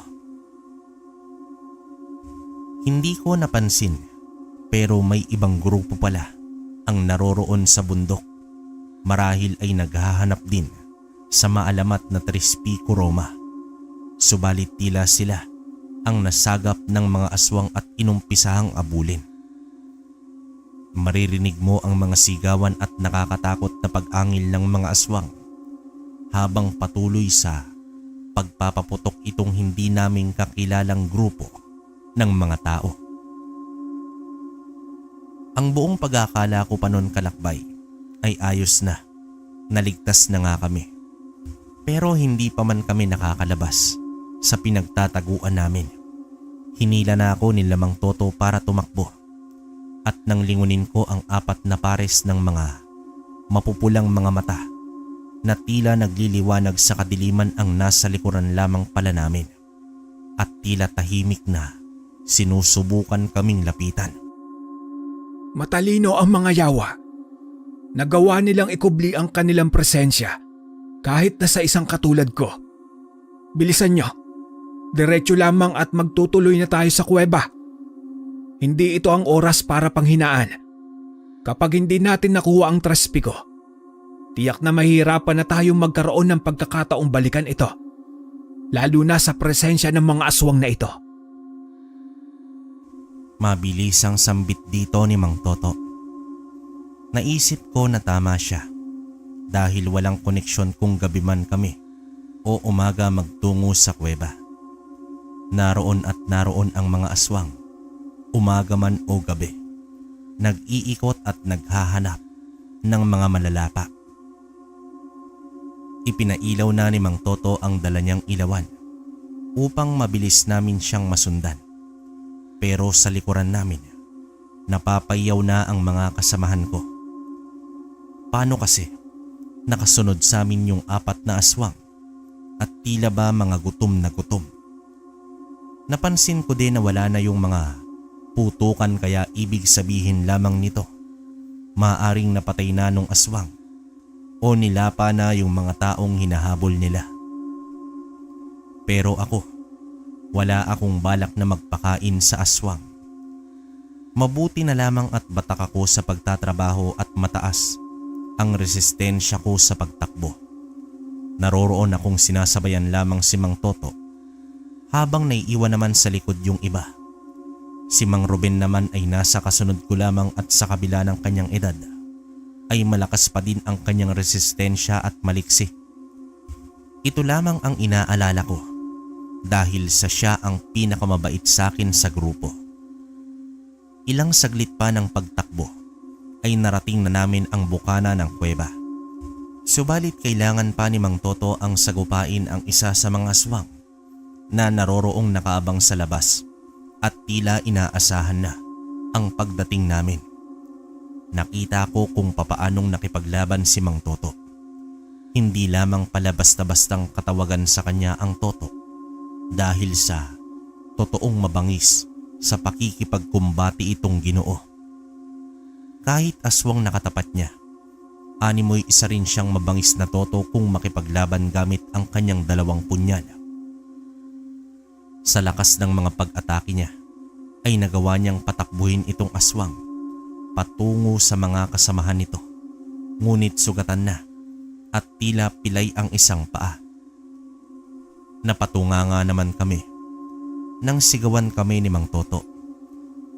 Hindi ko napansin pero may ibang grupo pala ang naroroon sa bundok. Marahil ay naghahanap din sa maalamat na Trispico Roma. Subalit tila sila ang nasagap ng mga aswang at inumpisahang abulin. Maririnig mo ang mga sigawan at nakakatakot na pag-angil ng mga aswang habang patuloy sa pagpapaputok itong hindi naming kakilalang grupo ng mga tao. Ang buong pag-akala ko pa noon, Kalakbay, ay ayos na. Naligtas na nga kami. Pero hindi pa man kami nakakalabas sa pinagtataguan namin. Hinila na ako ni Mang Toto para tumakbo at nang lingunin ko ang 4 na pares ng mga mapupulang mga mata na tila nagliliwanag sa kadiliman ang nasa likuran lamang pala namin at tila tahimik na sinusubukan kaming lapitan. Matalino ang mga yawa. Nagawa nilang ikubli ang kanilang presensya kahit na sa isang katulad ko. Bilisan nyo. Diretso lamang at magtutuloy na tayo sa kuweba. Hindi ito ang oras para panghinaan. Kapag hindi natin nakuha ang Trispico, tiyak na mahirapan na tayong magkaroon ng pagkakataong balikan ito. Lalo na sa presensya ng mga aswang na ito. Mabilis ang sambit dito ni Mang Toto. Naisip ko na tama siya dahil walang koneksyon kung gabi man kami o umaga magtungo sa kuweba. Naroon at naroon ang mga aswang, umaga man o gabi. Nag-iikot at naghahanap ng mga malalapa. Ipinailaw na ni Mang Toto ang dala niyang ilawan upang mabilis namin siyang masundan. Pero sa likuran namin, napapayaw na ang mga kasamahan ko. Paano kasi nakasunod sa amin yung 4 na aswang at tila ba mga gutom na gutom? Napansin ko din na wala na yung mga putukan kaya ibig sabihin lamang nito maaring napatay na nung aswang o nilapa na yung mga taong hinahabol nila. Pero ako, wala akong balak na magpakain sa aswang. Mabuti na lamang at batak ako sa pagtatrabaho at mataas ang resistensya ko sa pagtakbo. Naroroon akong sinasabayan lamang si Mang Toto habang naiiwan naman sa likod yung iba. Si Mang Ruben naman ay nasa kasunod ko lamang at sa kabila ng kanyang edad ay malakas pa din ang kanyang resistensya at maliksi. Ito lamang ang inaalala ko dahil sa siya ang pinakamabait sa akin sa grupo. Ilang saglit pa ng pagtakbo ay narating na namin ang bukana ng kuweba. Subalit kailangan pa ni Mang Toto ang sagupain ang isa sa mga aswang na naroroong nakaabang sa labas at tila inaasahan na ang pagdating namin. Nakita ko kung papaanong nakipaglaban si Mang Toto. Hindi lamang pala basta-bastang katawagan sa kanya ang Toto dahil sa totoong mabangis sa pakikipagkumbati itong Ginoo. Kahit aswang nakatapat niya, animoy isa rin siyang mabangis na Toto kung makipaglaban gamit ang kanyang 2 punyal. Sa lakas ng mga pag-atake niya ay nagawa niyang patakbuhin itong aswang patungo sa mga kasamahan nito. Ngunit sugatan na at tila pilay ang isang paa. Napatunga nga naman kami nang sigawan kami ni Mang Toto.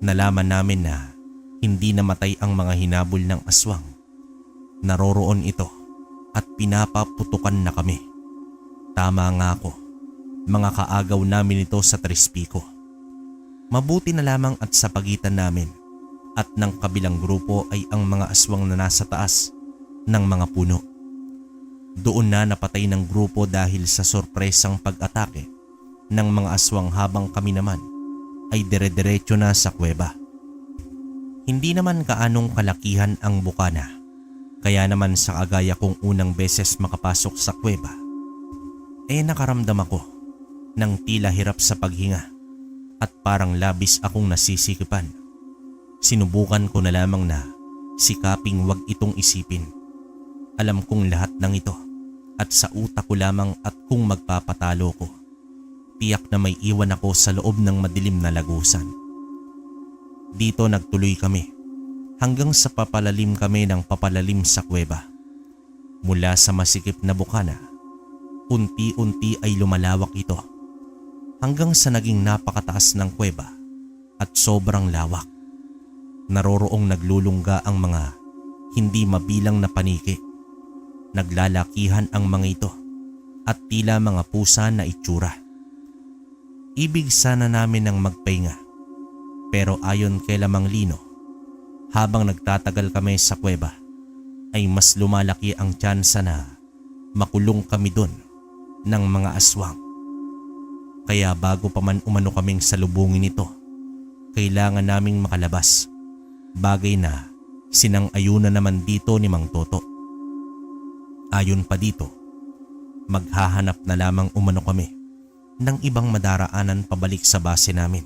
Nalaman namin na hindi namatay ang mga hinabol ng aswang. Naroroon ito at pinapaputukan na kami. Tama nga ako, mga kaagaw namin ito sa Tres Pico. Mabuti na lamang at sa pagitan namin at ng kabilang grupo ay ang mga aswang na nasa taas ng mga puno. Doon na napatay ng grupo dahil sa sorpresang pag-atake ng mga aswang habang kami naman ay dire-diretso na sa kuweba. Hindi naman kaanong kalakihan ang bukana, kaya naman sa kagaya kong unang beses makapasok sa kuweba, nakaramdam ako ng tila hirap sa paghinga at parang labis akong nasisikipan. Sinubukan ko na lamang na sikaping wag itong isipin. Alam kong lahat ng ito at sa utak ko lamang at kung magpapatalo ko, tiyak na may iwan ako sa loob ng madilim na lagusan. Dito nagtuloy kami hanggang sa papalalim kami ng papalalim sa kuweba. Mula sa masikip na bukana, unti-unti ay lumalawak ito hanggang sa naging napakataas ng kuweba at sobrang lawak. Naroroong naglulungga ang mga hindi mabilang na paniki. Naglalakihan ang mga ito at tila mga pusa na itsura. Ibig sana namin ng magpahinga, pero ayon kay Lamang Lino, habang nagtatagal kami sa kuweba ay mas lumalaki ang tsansa na makulong kami doon ng mga aswang. Kaya bago pa man umano kaming salubungin ito, kailangan naming makalabas, bagay na sinang-ayunan naman dito ni Mang Toto. Ayon pa dito, maghahanap na lamang umano kami ng ibang madaraanan pabalik sa base namin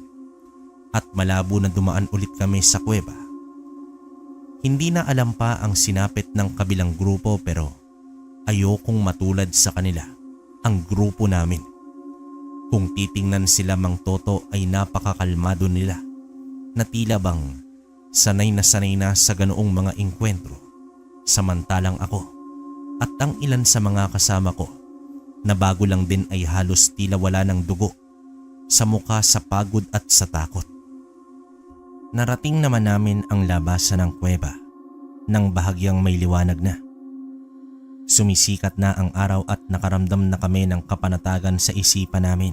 at malabo na dumaan ulit kami sa kuweba. Hindi na alam pa ang sinapit ng kabilang grupo pero ayokong matulad sa kanila ang grupo namin. Kung titingnan sila Mang Toto ay napakakalmado nila na tila bang sanay na sa ganoong mga engkwentro, samantalang ako at ang ilan sa mga kasama ko na bago lang din ay halos tila wala ng dugo sa mukha sa pagod at sa takot. Narating naman namin ang labasan ng kuweba nang bahagyang may liwanag na. Sumisikat na ang araw at nakaramdam na kami ng kapanatagan sa isipan namin.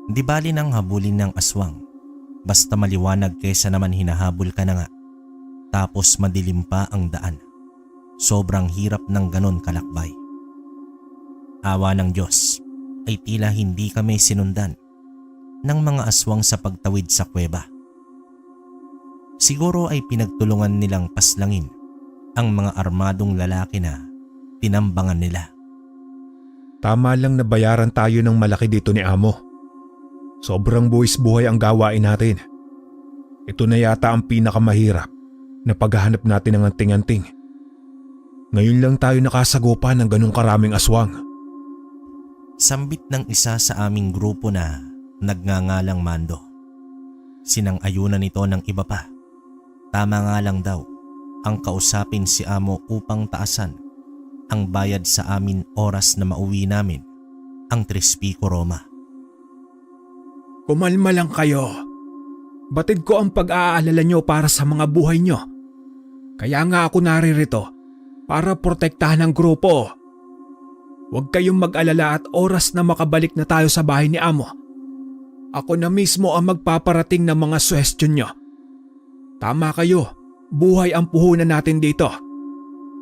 Di bali nang habulin ng aswang, basta maliwanag kaysa naman hinahabol ka na nga, tapos madilim pa ang daan. Sobrang hirap ng ganon kalakbay. Awa ng Diyos ay tila hindi kami sinundan ng mga aswang sa pagtawid sa kuweba. Siguro ay pinagtulungan nilang paslangin ang mga armadong lalaki na tinambangan nila. Tama lang na bayaran tayo ng malaki dito ni Amo. Sobrang buwis buhay ang gawain natin. Ito na yata ang pinakamahirap na paghahanap natin ng anting-anting. Ngayon lang tayo nakasagopa ng ganong karaming aswang. Sambit ng isa sa aming grupo na nagngangalang Mando. Sinang-ayunan nito ng iba pa. Tama nga lang daw ang kausapin si Amo upang taasan ang bayad sa amin oras na mauwi namin ang Tres Pico, Roma. Kumalma lang kayo. Batid ko ang pag-aalala nyo para sa mga buhay nyo. Kaya nga ako naririto para protektahan ang grupo. Huwag kayong mag-alala at oras na makabalik na tayo sa bahay ni Amo, ako na mismo ang magpaparating ng mga suhestyon nyo. Tama kayo, buhay ang puhunan natin dito.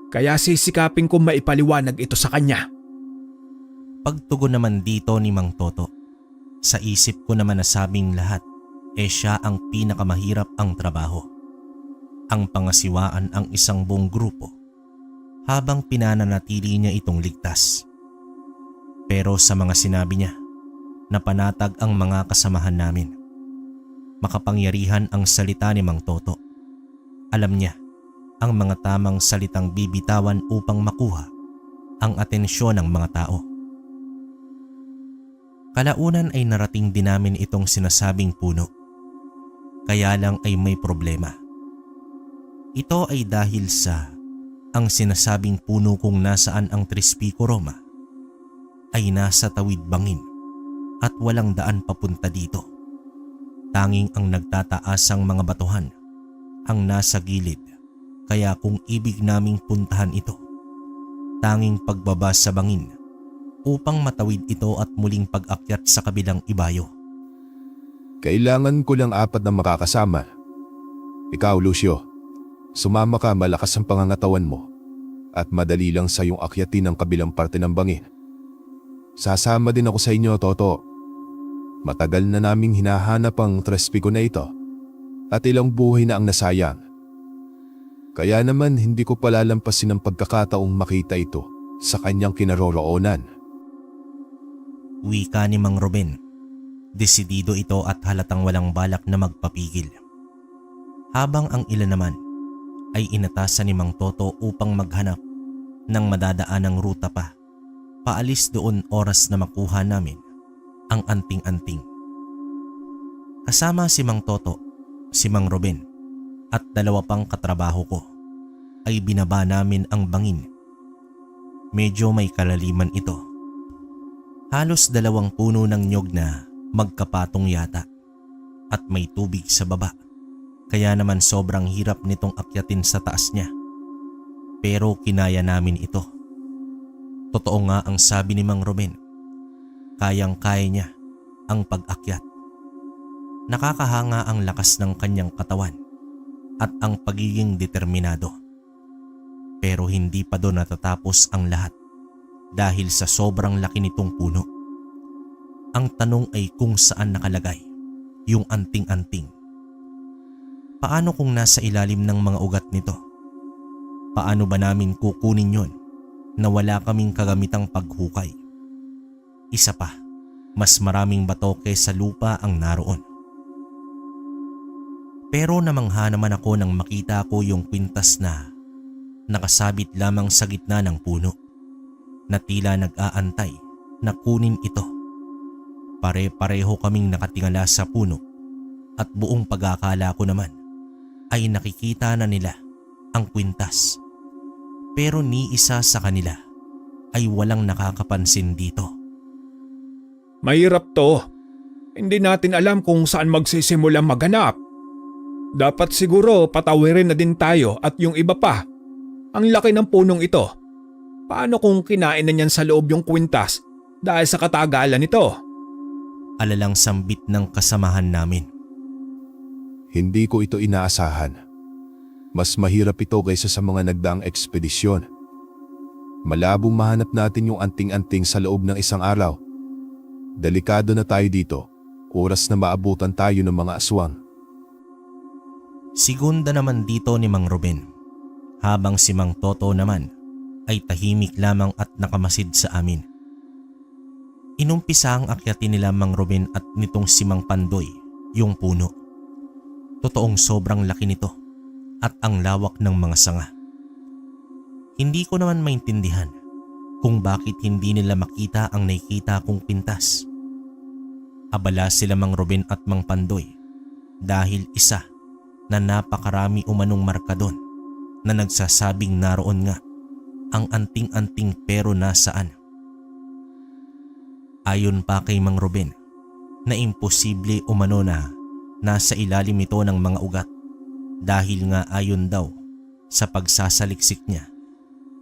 Kaya sisikapin kong maipaliwanag ito sa kanya. Pagtugon naman dito ni Mang Toto, sa isip ko naman nasabing lahat siya ang pinakamahirap ang trabaho. Ang pangasiwaan ang isang buong grupo habang pinananatili niya itong ligtas. Pero sa mga sinabi niya, napanatag ang mga kasamahan namin. Makapangyarihan ang salita ni Mang Toto. Alam niya ang mga tamang salitang bibitawan upang makuha ang atensyon ng mga tao. Kalaunan ay narating din namin itong sinasabing puno. Kaya lang ay may problema. Ito ay dahil sa ang sinasabing puno kung nasaan ang Tres Pico, Roma ay nasa tawid bangin at walang daan papunta dito. Tanging ang nagtataasang mga batuhan ang nasa gilid, kaya kung ibig naming puntahan ito tanging pagbaba sa bangin upang matawid ito at muling pag-akyat sa kabilang ibayo. Kailangan ko lang 4 na makakasama. Ikaw, Lucio, sumama ka, malakas ang pangangatawan mo at madali lang sa iyong akyatin ang kabilang parte ng bangin. Sasama din ako sa inyo, Toto. Matagal na naming hinahanap ang Trespiko na ito at ilang buhay na ang nasayang. Kaya naman hindi ko palalampasin ang pagkakataong makita ito sa kanyang kinaroroonan. Wika ni Mang Ruben. Desidido ito at halatang walang balak na magpapigil. Habang ang ilan naman ay inatasan ni Mang Toto upang maghanap ng madadaanang ruta pa. Paalis doon oras na makuha namin ang anting-anting. Kasama si Mang Toto, si Mang Ruben at 2 pang katrabaho ko ay binaba namin ang bangin. Medyo may kalaliman ito. Halos 2 puno ng nyog na magkapatong yata at may tubig sa baba. Kaya naman sobrang hirap nitong akyatin sa taas niya. Pero kinaya namin ito. Totoo nga ang sabi ni Mang Ruben. Kayang-kaya niya ang pag-akyat. Nakakahanga ang lakas ng kanyang katawan at ang pagiging determinado. Pero hindi pa doon natatapos ang lahat dahil sa sobrang laki nitong puno. Ang tanong ay kung saan nakalagay yung anting-anting. Paano kung nasa ilalim ng mga ugat nito? Paano ba namin kukunin yon na wala kaming kagamitang paghukay? Isa pa, mas maraming bato kaysa lupa ang naroon. Pero namangha naman ako nang makita ko yung kwintas na nakasabit lamang sa gitna ng puno na tila nag-aantay na kunin ito. Pare-pareho kaming nakatingala sa puno at buong pag-akala ko naman ay nakikita na nila ang kwintas. Pero ni isa sa kanila ay walang nakakapansin dito. Mahirap to. Hindi natin alam kung saan magsisimula maghanap. Dapat siguro patawirin na din tayo at yung iba pa. Ang laki ng punong ito. Paano kung kinain na niyan sa loob yung kwintas dahil sa katagalan nito? Alalang sambit ng kasamahan namin. Hindi ko ito inaasahan. Mas mahirap ito kaysa sa mga nagdaang ekspedisyon. Malabong mahanap natin yung anting-anting sa loob ng isang araw. Delikado na tayo dito. Oras na maabutan tayo ng mga aswang. Segunda naman dito ni Mang Ruben. Habang si Mang Toto naman ay tahimik lamang at nakamasid sa amin. Inumpisa ang akyatin nila Mang Ruben at nitong si Mang Pandoy yung puno. Totoong sobrang laki nito at ang lawak ng mga sanga. Hindi ko naman maintindihan kung bakit hindi nila makita ang nakikita kong pintas. Abala sila Mang Ruben at Mang Pandoy dahil isa na napakarami umanong marka doon na nagsasabing naroon nga ang anting-anting pero nasaan. Ayon pa kay Mang Ruben na imposible umano na nasa ilalim ito ng mga ugat dahil nga ayon daw sa pagsasaliksik niya.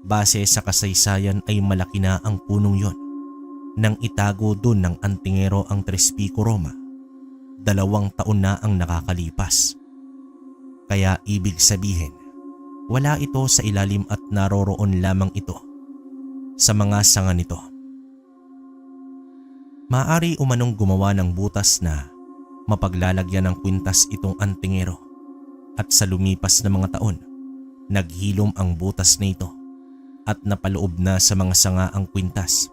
Base sa kasaysayan ay malaki na ang punong yon nang itago doon ng antingero ang Trespiko Roma. 2 taon na ang nakakalipas. Kaya ibig sabihin, wala ito sa ilalim at naroroon lamang ito sa mga sanga nito. Maari umanong gumawa ng butas na mapaglalagyan ng kwintas itong antingero at sa lumipas na mga taon, naghilom ang butas na ito at napaloob na sa mga sanga ang kwintas.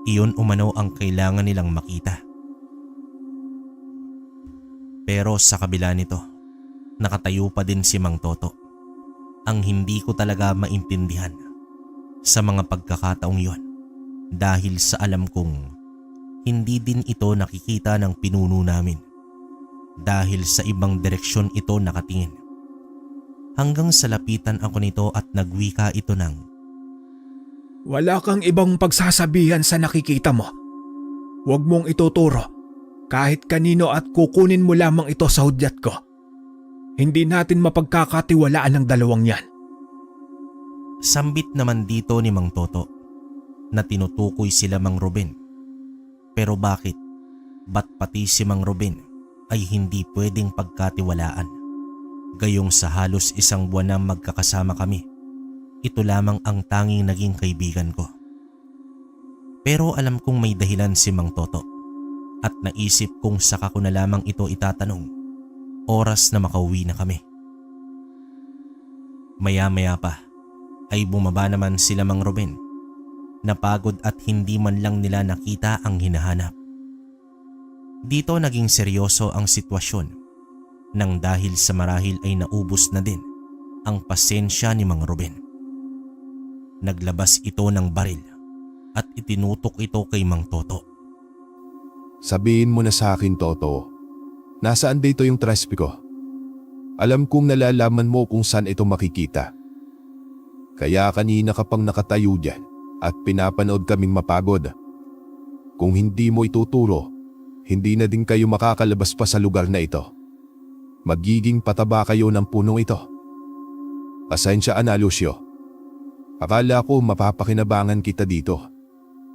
Iyon umano ang kailangan nilang makita. Pero sa kabila nito, nakatayo pa din si Mang Toto. Ang hindi ko talaga maintindihan sa mga pagkakataong yon dahil sa alam kong hindi din ito nakikita ng pinuno namin dahil sa ibang direksyon ito nakatingin. Hanggang sa lapitan ako nito at nagwika ito ng, Wala kang ibang pagsasabihan sa nakikita mo. Huwag mong ituturo kahit kanino at kukunin mo lamang ito sa hudyat ko. Hindi natin mapagkakatiwalaan ng dalawang yan. Sambit naman dito ni Mang Toto na tinutukoy sila Mang Ruben. Pero bakit? Ba't pati si Mang Ruben ay hindi pwedeng pagkatiwalaan? Gayong sa halos isang buwan na magkakasama kami, ito lamang ang tanging naging kaibigan ko. Pero alam kong may dahilan si Mang Toto at naisip kong saka ko na lamang ito itatanong oras na makauwi na kami. Maya-maya pa ay bumaba naman sila Mang Ruben. Napagod at hindi man lang nila nakita ang hinahanap. Dito naging seryoso ang sitwasyon nang dahil sa marahil ay naubos na din ang pasensya ni Mang Ruben. Naglabas ito ng baril at itinutok ito kay Mang Toto. Sabihin mo na sa akin, Toto. Nasaan dito yung trespi ko? Alam kong nalalaman mo kung saan ito makikita. Kaya kanina ka pang nakatayo dyan at pinapanood kaming mapagod. Kung hindi mo ituturo, hindi na din kayo makakalabas pa sa lugar na ito. Magiging pataba kayo ng punong ito. Pasensya na, Lucio. Akala ko mapapakinabangan kita dito.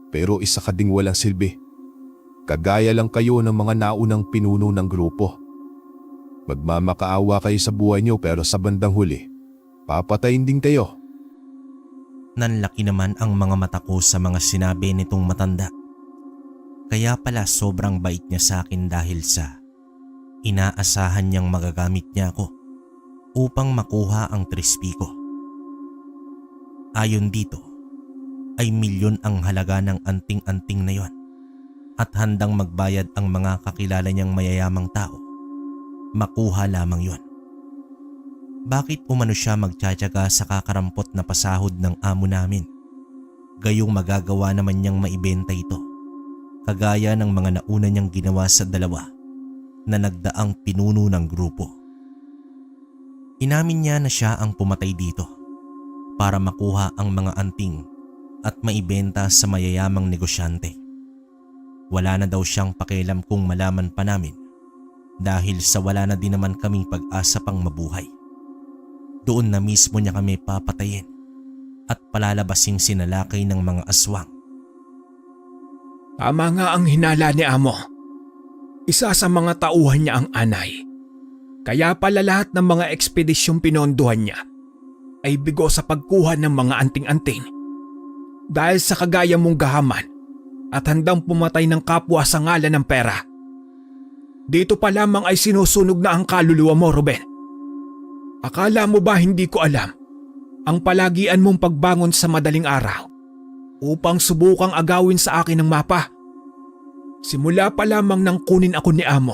Pero isa ka ding walang silbi. Kagaya lang kayo ng mga naunang pinuno ng grupo. Magmamakaawa kayo sa buhay niyo pero sa bandang huli, papatayin din kayo. Nanlaki naman ang mga mata ko sa mga sinabi nitong matanda. Kaya pala sobrang bait niya sa akin dahil sa inaasahan niyang magagamit niya ako upang makuha ang trispi ko. Ayon dito ay milyon ang halaga ng anting-anting na yon at handang magbayad ang mga kakilala niyang mayayamang tao. Makuha lamang yon. Bakit umano siya magtsatsaga sa kakarampot na pasahod ng amo namin? Gayong magagawa naman niyang maibenta ito. Kagaya ng mga nauna niyang ginawa sa dalawa na nagdaang pinuno ng grupo. Inamin niya na siya ang pumatay dito para makuha ang mga anting at maibenta sa mayayamang negosyante. Wala na daw siyang pakialam kung malaman pa namin dahil sa wala na din naman kaming pag-asa pang mabuhay. Doon na mismo niya kami papatayin at palalabasing sinalakay ng mga aswang. Tama nga ang hinala ni Amo. Isa sa mga tauhan niya ang anay. Kaya pala lahat ng mga ekspedisyong pinondohan niya ay bigo sa pagkuha ng mga anting-anting. Dahil sa kagaya mong gahaman at handang pumatay ng kapwa sa ngalan ng pera. Dito pa lamang ay sinusunog na ang kaluluwa mo, Ruben. Akala mo ba hindi ko alam ang palagian mong pagbangon sa madaling araw upang subukang agawin sa akin ng mapa? Simula pa lamang nang kunin ako ni Amo,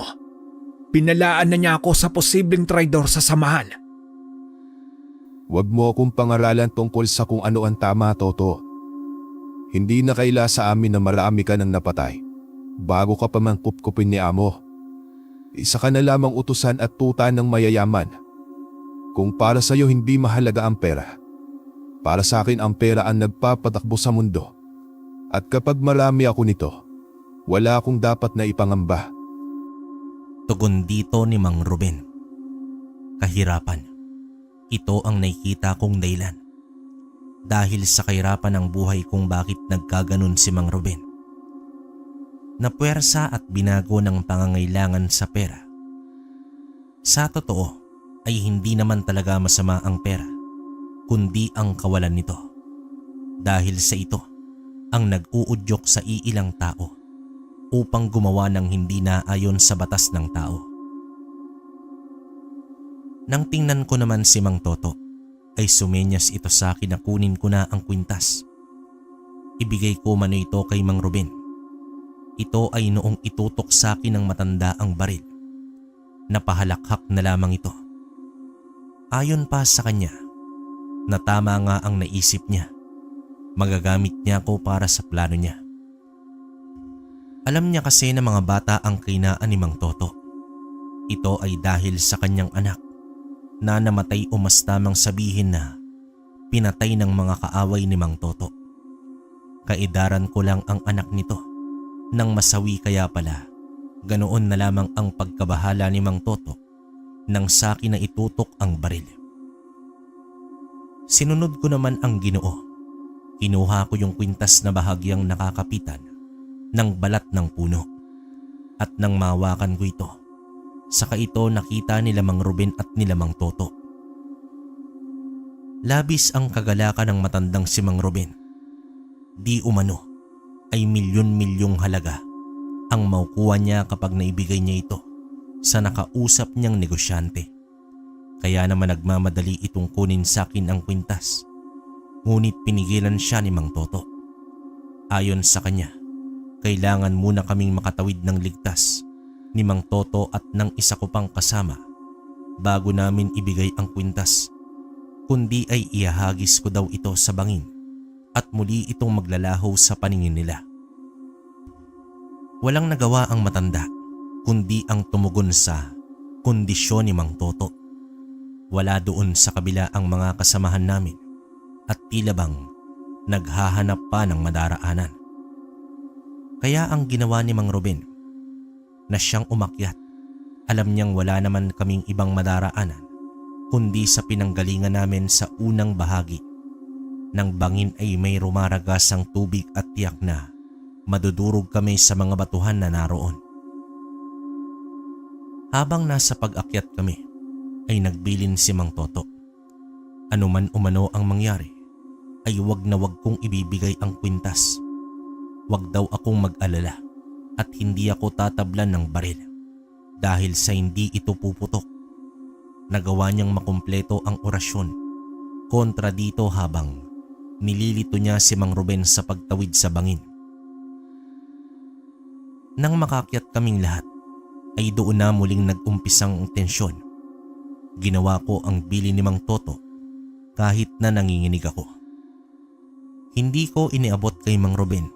pinalaan na niya ako sa posibleng traidor sa samahan. Huwag mo akong pangaralan tungkol sa kung ano ang tama, Toto. Hindi na kaila sa amin na marami ka nang napatay bago ka pa man kupkupin ni Amo. Isa ka na lamang utusan at tuta ng mayayaman. Kung para sa iyo hindi mahalaga ang pera, para sa akin ang pera ang nagpapatakbo sa mundo. At kapag marami ako nito, wala akong dapat na ipangamba. Tugon dito ni Mang Ruben. Kahirapan. Ito ang nakikita kong dahilan. Dahil sa kahirapan ng buhay kung bakit nagkaganon si Mang Ruben. Napuwersa at binago ng pangangailangan sa pera. Sa totoo ay hindi naman talaga masama ang pera, kundi ang kawalan nito. Dahil sa ito ang nag-uudyok sa iilang tao upang gumawa ng hindi naayon sa batas ng tao. Nang tingnan ko naman si Mang Toto, ay sumenyas ito sa akin na kunin ko na ang kwintas. Ibigay ko man ito kay Mang Ruben. Ito ay noong itutok sa akin ng matanda ang baril. Napahalakhak na lamang ito. Ayon pa sa kanya, na tama nga ang naisip niya. Magagamit niya ako para sa plano niya. Alam niya kasi na mga bata ang kainaan ni Mang Toto. Ito ay dahil sa kanyang anak na namatay o mas tamang sabihin na pinatay ng mga kaaway ni Mang Toto. Kaedaran ko lang ang anak nito nang masawi kaya pala ganoon na lamang ang pagkabahala ni Mang Toto nang sa akin na itutok ang baril. Sinunod ko naman ang Ginoo. Kinuha ko yung kwintas na bahagyang nakakapitan ng balat ng puno. At nang mahawakan ko ito, saka ito nakita ni Mang Ruben at ni Mang Toto. Labis ang kagalakan ng matandang si Mang Ruben. Di umano ay milyon-milyong halaga ang makukuha niya kapag naibigay niya ito sa nakausap niyang negosyante. Kaya naman nagmamadali itong kunin sa akin ang kwintas. Ngunit pinigilan siya ni Mang Toto. Ayon sa kanya, kailangan muna kaming makatawid ng ligtas ni Mang Toto at ng isa ko pang kasama bago namin ibigay ang kwintas. Kundi ay iahagis ko daw ito sa bangin at muli itong maglalaho sa paningin nila. Walang nagawa ang matanda kundi ang tumugon sa kondisyon ni Mang Toto. Wala doon sa kabila ang mga kasamahan namin at tila bang naghahanap pa ng madaraanan. Kaya ang ginawa ni Mang Ruben na siyang umakyat, alam niyang wala naman kaming ibang madaraanan kundi sa pinanggalingan namin sa unang bahagi ng bangin ay may rumaragasang tubig at tiyak na madudurog kami sa mga batuhan na naroon. Habang nasa pag-akyat kami ay nagbilin si Mang Toto. Ano man umano ang mangyari ay wag na wag kong ibibigay ang kwintas. Wag daw akong mag-alala at hindi ako tatablan ng baril dahil sa hindi ito puputok. Nagawa niyang makumpleto ang orasyon kontra dito habang nililito niya si Mang Ruben sa pagtawid sa bangin. Nang makakyat kaming lahat ay doon na muling nag-umpisang tensyon. Ginawa ko ang bili ni Mang Toto kahit na nanginginig ako. Hindi ko iniabot kay Mang Ruben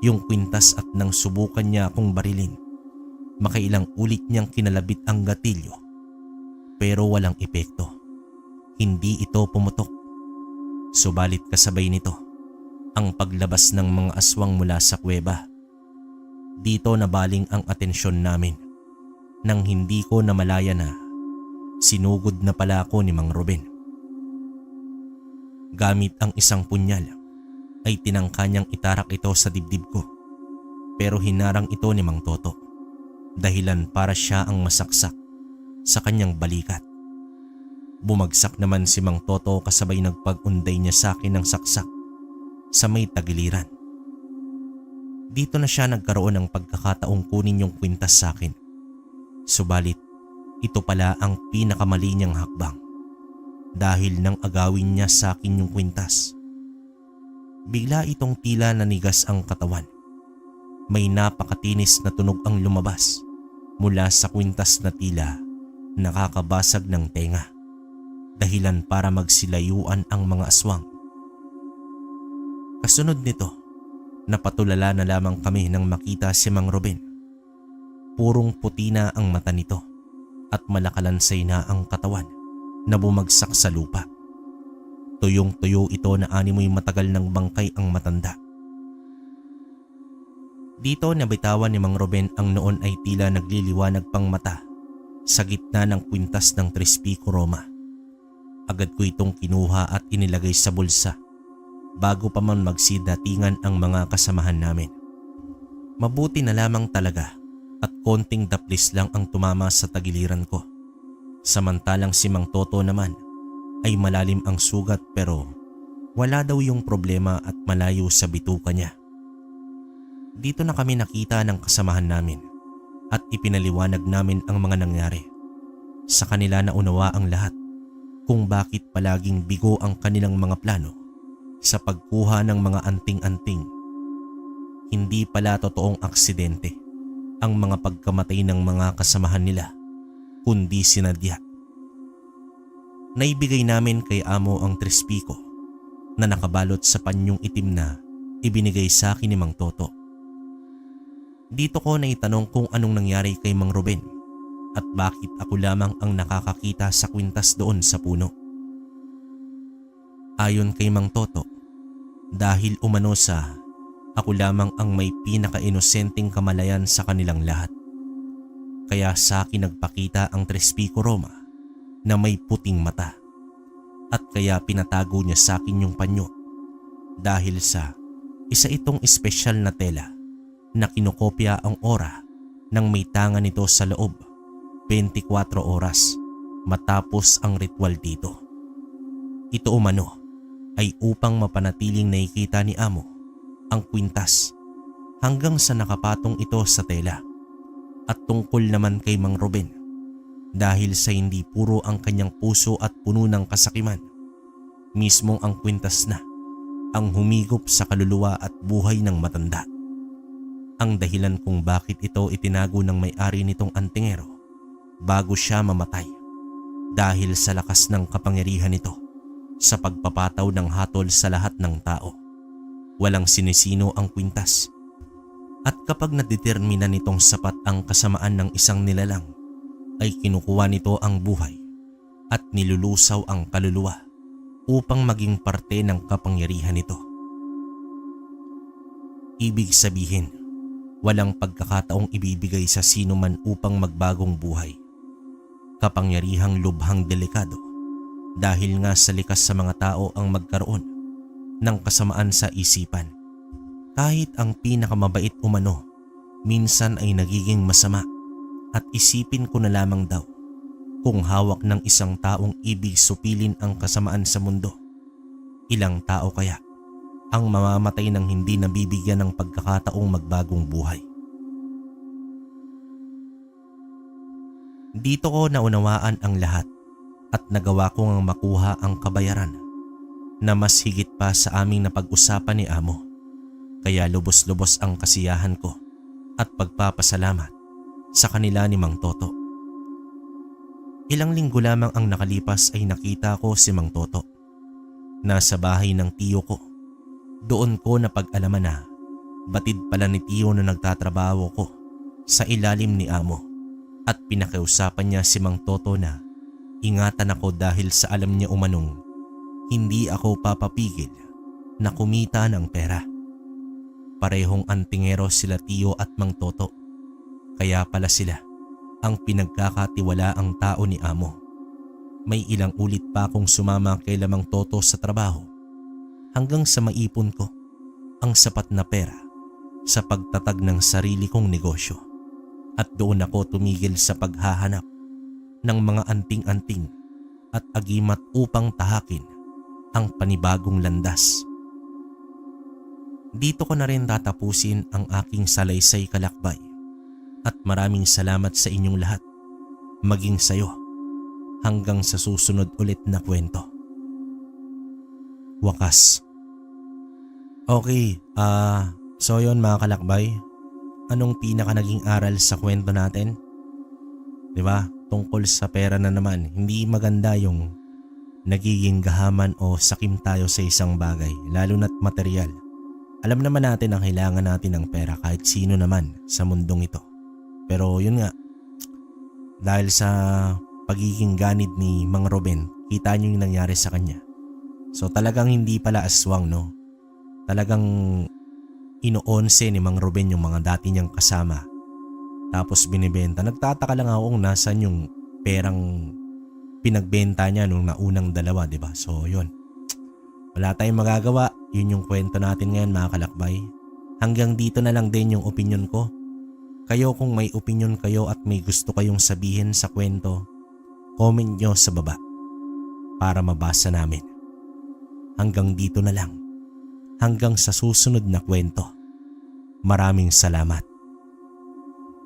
yung kwintas at nang subukan niya akong barilin, makailang ulit niyang kinalabit ang gatilyo pero walang epekto. Hindi ito pumutok. Subalit kasabay nito ang paglabas ng mga aswang mula sa kuweba. Dito nabaling ang atensyon namin nang hindi ko namalaya na sinugod na pala ako ni Mang Ruben. Gamit ang isang punyal ay tinangka niyang itarak ito sa dibdib ko pero hinarang ito ni Mang Toto dahilan para siya ang masaksak sa kanyang balikat. Bumagsak naman si Mang Toto kasabay nagpag-unday niya sa akin ng saksak sa may tagiliran. Dito na siya nagkaroon ng pagkakataong kunin yung kwintas sa akin. Subalit ito pala ang pinakamali niyang hakbang dahil nang agawin niya sa akin yung kwintas. Bigla itong tila nanigas ang katawan. May napakatinis na tunog ang lumabas mula sa kwintas na tila nakakabasag ng tenga. Dahilan para magsilayuan ang mga aswang. Kasunod nito, napatulala na lamang kami nang makita si Mang Ruben. Purong puti na ang mata nito at malakalansay na ang katawan na bumagsak sa lupa. Tuyong-tuyo ito na animoy matagal ng bangkay ang matanda. Dito nabitawan ni Mang Ruben ang noon ay tila nagliliwanag pang mata sa gitna ng kwintas ng 3 Pico Roma. Agad ko itong kinuha at inilagay sa bulsa bago pa man magsidatingan ang mga kasamahan namin. Mabuti na lamang talaga at konting daplis lang ang tumama sa tagiliran ko. Samantalang si Mang Toto naman ay malalim ang sugat pero wala daw yung problema at malayo sa bituka niya. Dito na kami nakita ng kasamahan namin at ipinaliwanag namin ang mga nangyari. Sa kanila naunawa ang lahat kung bakit palaging bigo ang kanilang mga plano sa pagkuha ng mga anting-anting. Hindi pala totoong aksidente ang mga pagkamatay ng mga kasamahan nila, kundi sinadya. Naibigay namin kay Amo ang 3 Pico na nakabalot sa panyong itim na ibinigay sa akin ni Mang Toto. Dito ko naitanong kung anong nangyari kay Mang Ruben at bakit ako lamang ang nakakakita sa kwintas doon sa puno. Ayon kay Mang Toto, dahil umano sa ako lamang ang may pinaka-inosenteng kamalayan sa kanilang lahat. Kaya sa akin nagpakita ang 3 Pico Roma na may puting mata at kaya pinatago niya sa akin yung panyo dahil sa isa itong espesyal na tela na kinokopya ang ora ng may tanga nito sa loob 24 oras matapos ang ritual dito. Ito umano ay upang mapanatiling nakikita ni Amo ang kwintas hanggang sa nakapatong ito sa tela, at tungkol naman kay Mang Ruben dahil sa hindi puro ang kanyang puso at puno ng kasakiman, mismong ang kwintas na ang humigop sa kaluluwa at buhay ng matanda. Ang dahilan kung bakit ito itinago ng may-ari nitong antingero bago siya mamatay dahil sa lakas ng kapangyarihan nito sa pagpapataw ng hatol sa lahat ng tao. Walang sinisino ang kwintas, at kapag nadetermina nitong sapat ang kasamaan ng isang nilalang ay kinukuha nito ang buhay at nilulusaw ang kaluluwa upang maging parte ng kapangyarihan nito. Ibig sabihin, walang pagkakataong ibibigay sa sino man upang magbagong buhay. Kapangyarihang lubhang delikado dahil nga sa likas sa mga tao ang magkaroon ng kasamaan sa isipan. Kahit ang pinakamabait umano, minsan ay nagiging masama, at isipin ko na lamang daw kung hawak ng isang taong ibig supilin ang kasamaan sa mundo. Ilang tao kaya ang mamamatay ng hindi nabibigyan ng pagkakataong magbagong buhay? Dito ko naunawaan ang lahat at nagawa kong makuha ang kabayaran na mas higit pa sa aming napag-usapan ni Amo. Kaya lubos-lubos ang kasiyahan ko at pagpapasalamat sa kanila ni Mang Toto. Ilang linggo lamang ang nakalipas ay nakita ko si Mang Toto. Nasa bahay ng tiyo ko. Doon ko napag-alaman na batid pala ni tiyo na nagtatrabaho ko sa ilalim ni Amo, at pinakiusapan niya si Mang Toto na ingatan ako dahil sa alam niya umanong hindi ako papapigil na kumita ng pera. Parehong antingero sila tiyo at Mang Toto, kaya pala sila ang pinagkakatiwalaang tao ni Amo. May ilang ulit pa akong sumama kay Mang Toto sa trabaho hanggang sa maipon ko ang sapat na pera sa pagtatag ng sarili kong negosyo, at doon ako tumigil sa paghahanap ng mga anting-anting at agimat upang tahakin ang panibagong landas. Dito ko na rin tatapusin ang aking salaysay kalakbay, at maraming salamat sa inyong lahat, maging sayo, hanggang sa susunod ulit na kwento. Wakas. Okay, so yun mga kalakbay, anong pinaka naging aral sa kwento natin? Diba? Tungkol sa pera na naman, hindi maganda yung nagiging gahaman o sakim tayo sa isang bagay, lalo na't material. Alam naman natin ang kailangan natin ng pera kahit sino naman sa mundong ito. Pero yun nga, dahil sa pagiging ganid ni Mang Ruben, kita nyo yung nangyari sa kanya. So talagang hindi pala aswang, no? Talagang ino-onse ni Mang Ruben yung mga dati niyang kasama. Tapos binibenta. Nagtataka lang ako kung nasan yung perang pinagbenta niya nung naunang dalawa, diba? So yun. Wala tayong magagawa. Yun yung kwento natin ngayon mga kalakbay. Hanggang dito na lang din yung opinion ko. Kayo kung may opinion kayo at may gusto kayong sabihin sa kwento, comment nyo sa baba para mabasa namin. Hanggang dito na lang. Hanggang sa susunod na kwento. Maraming salamat.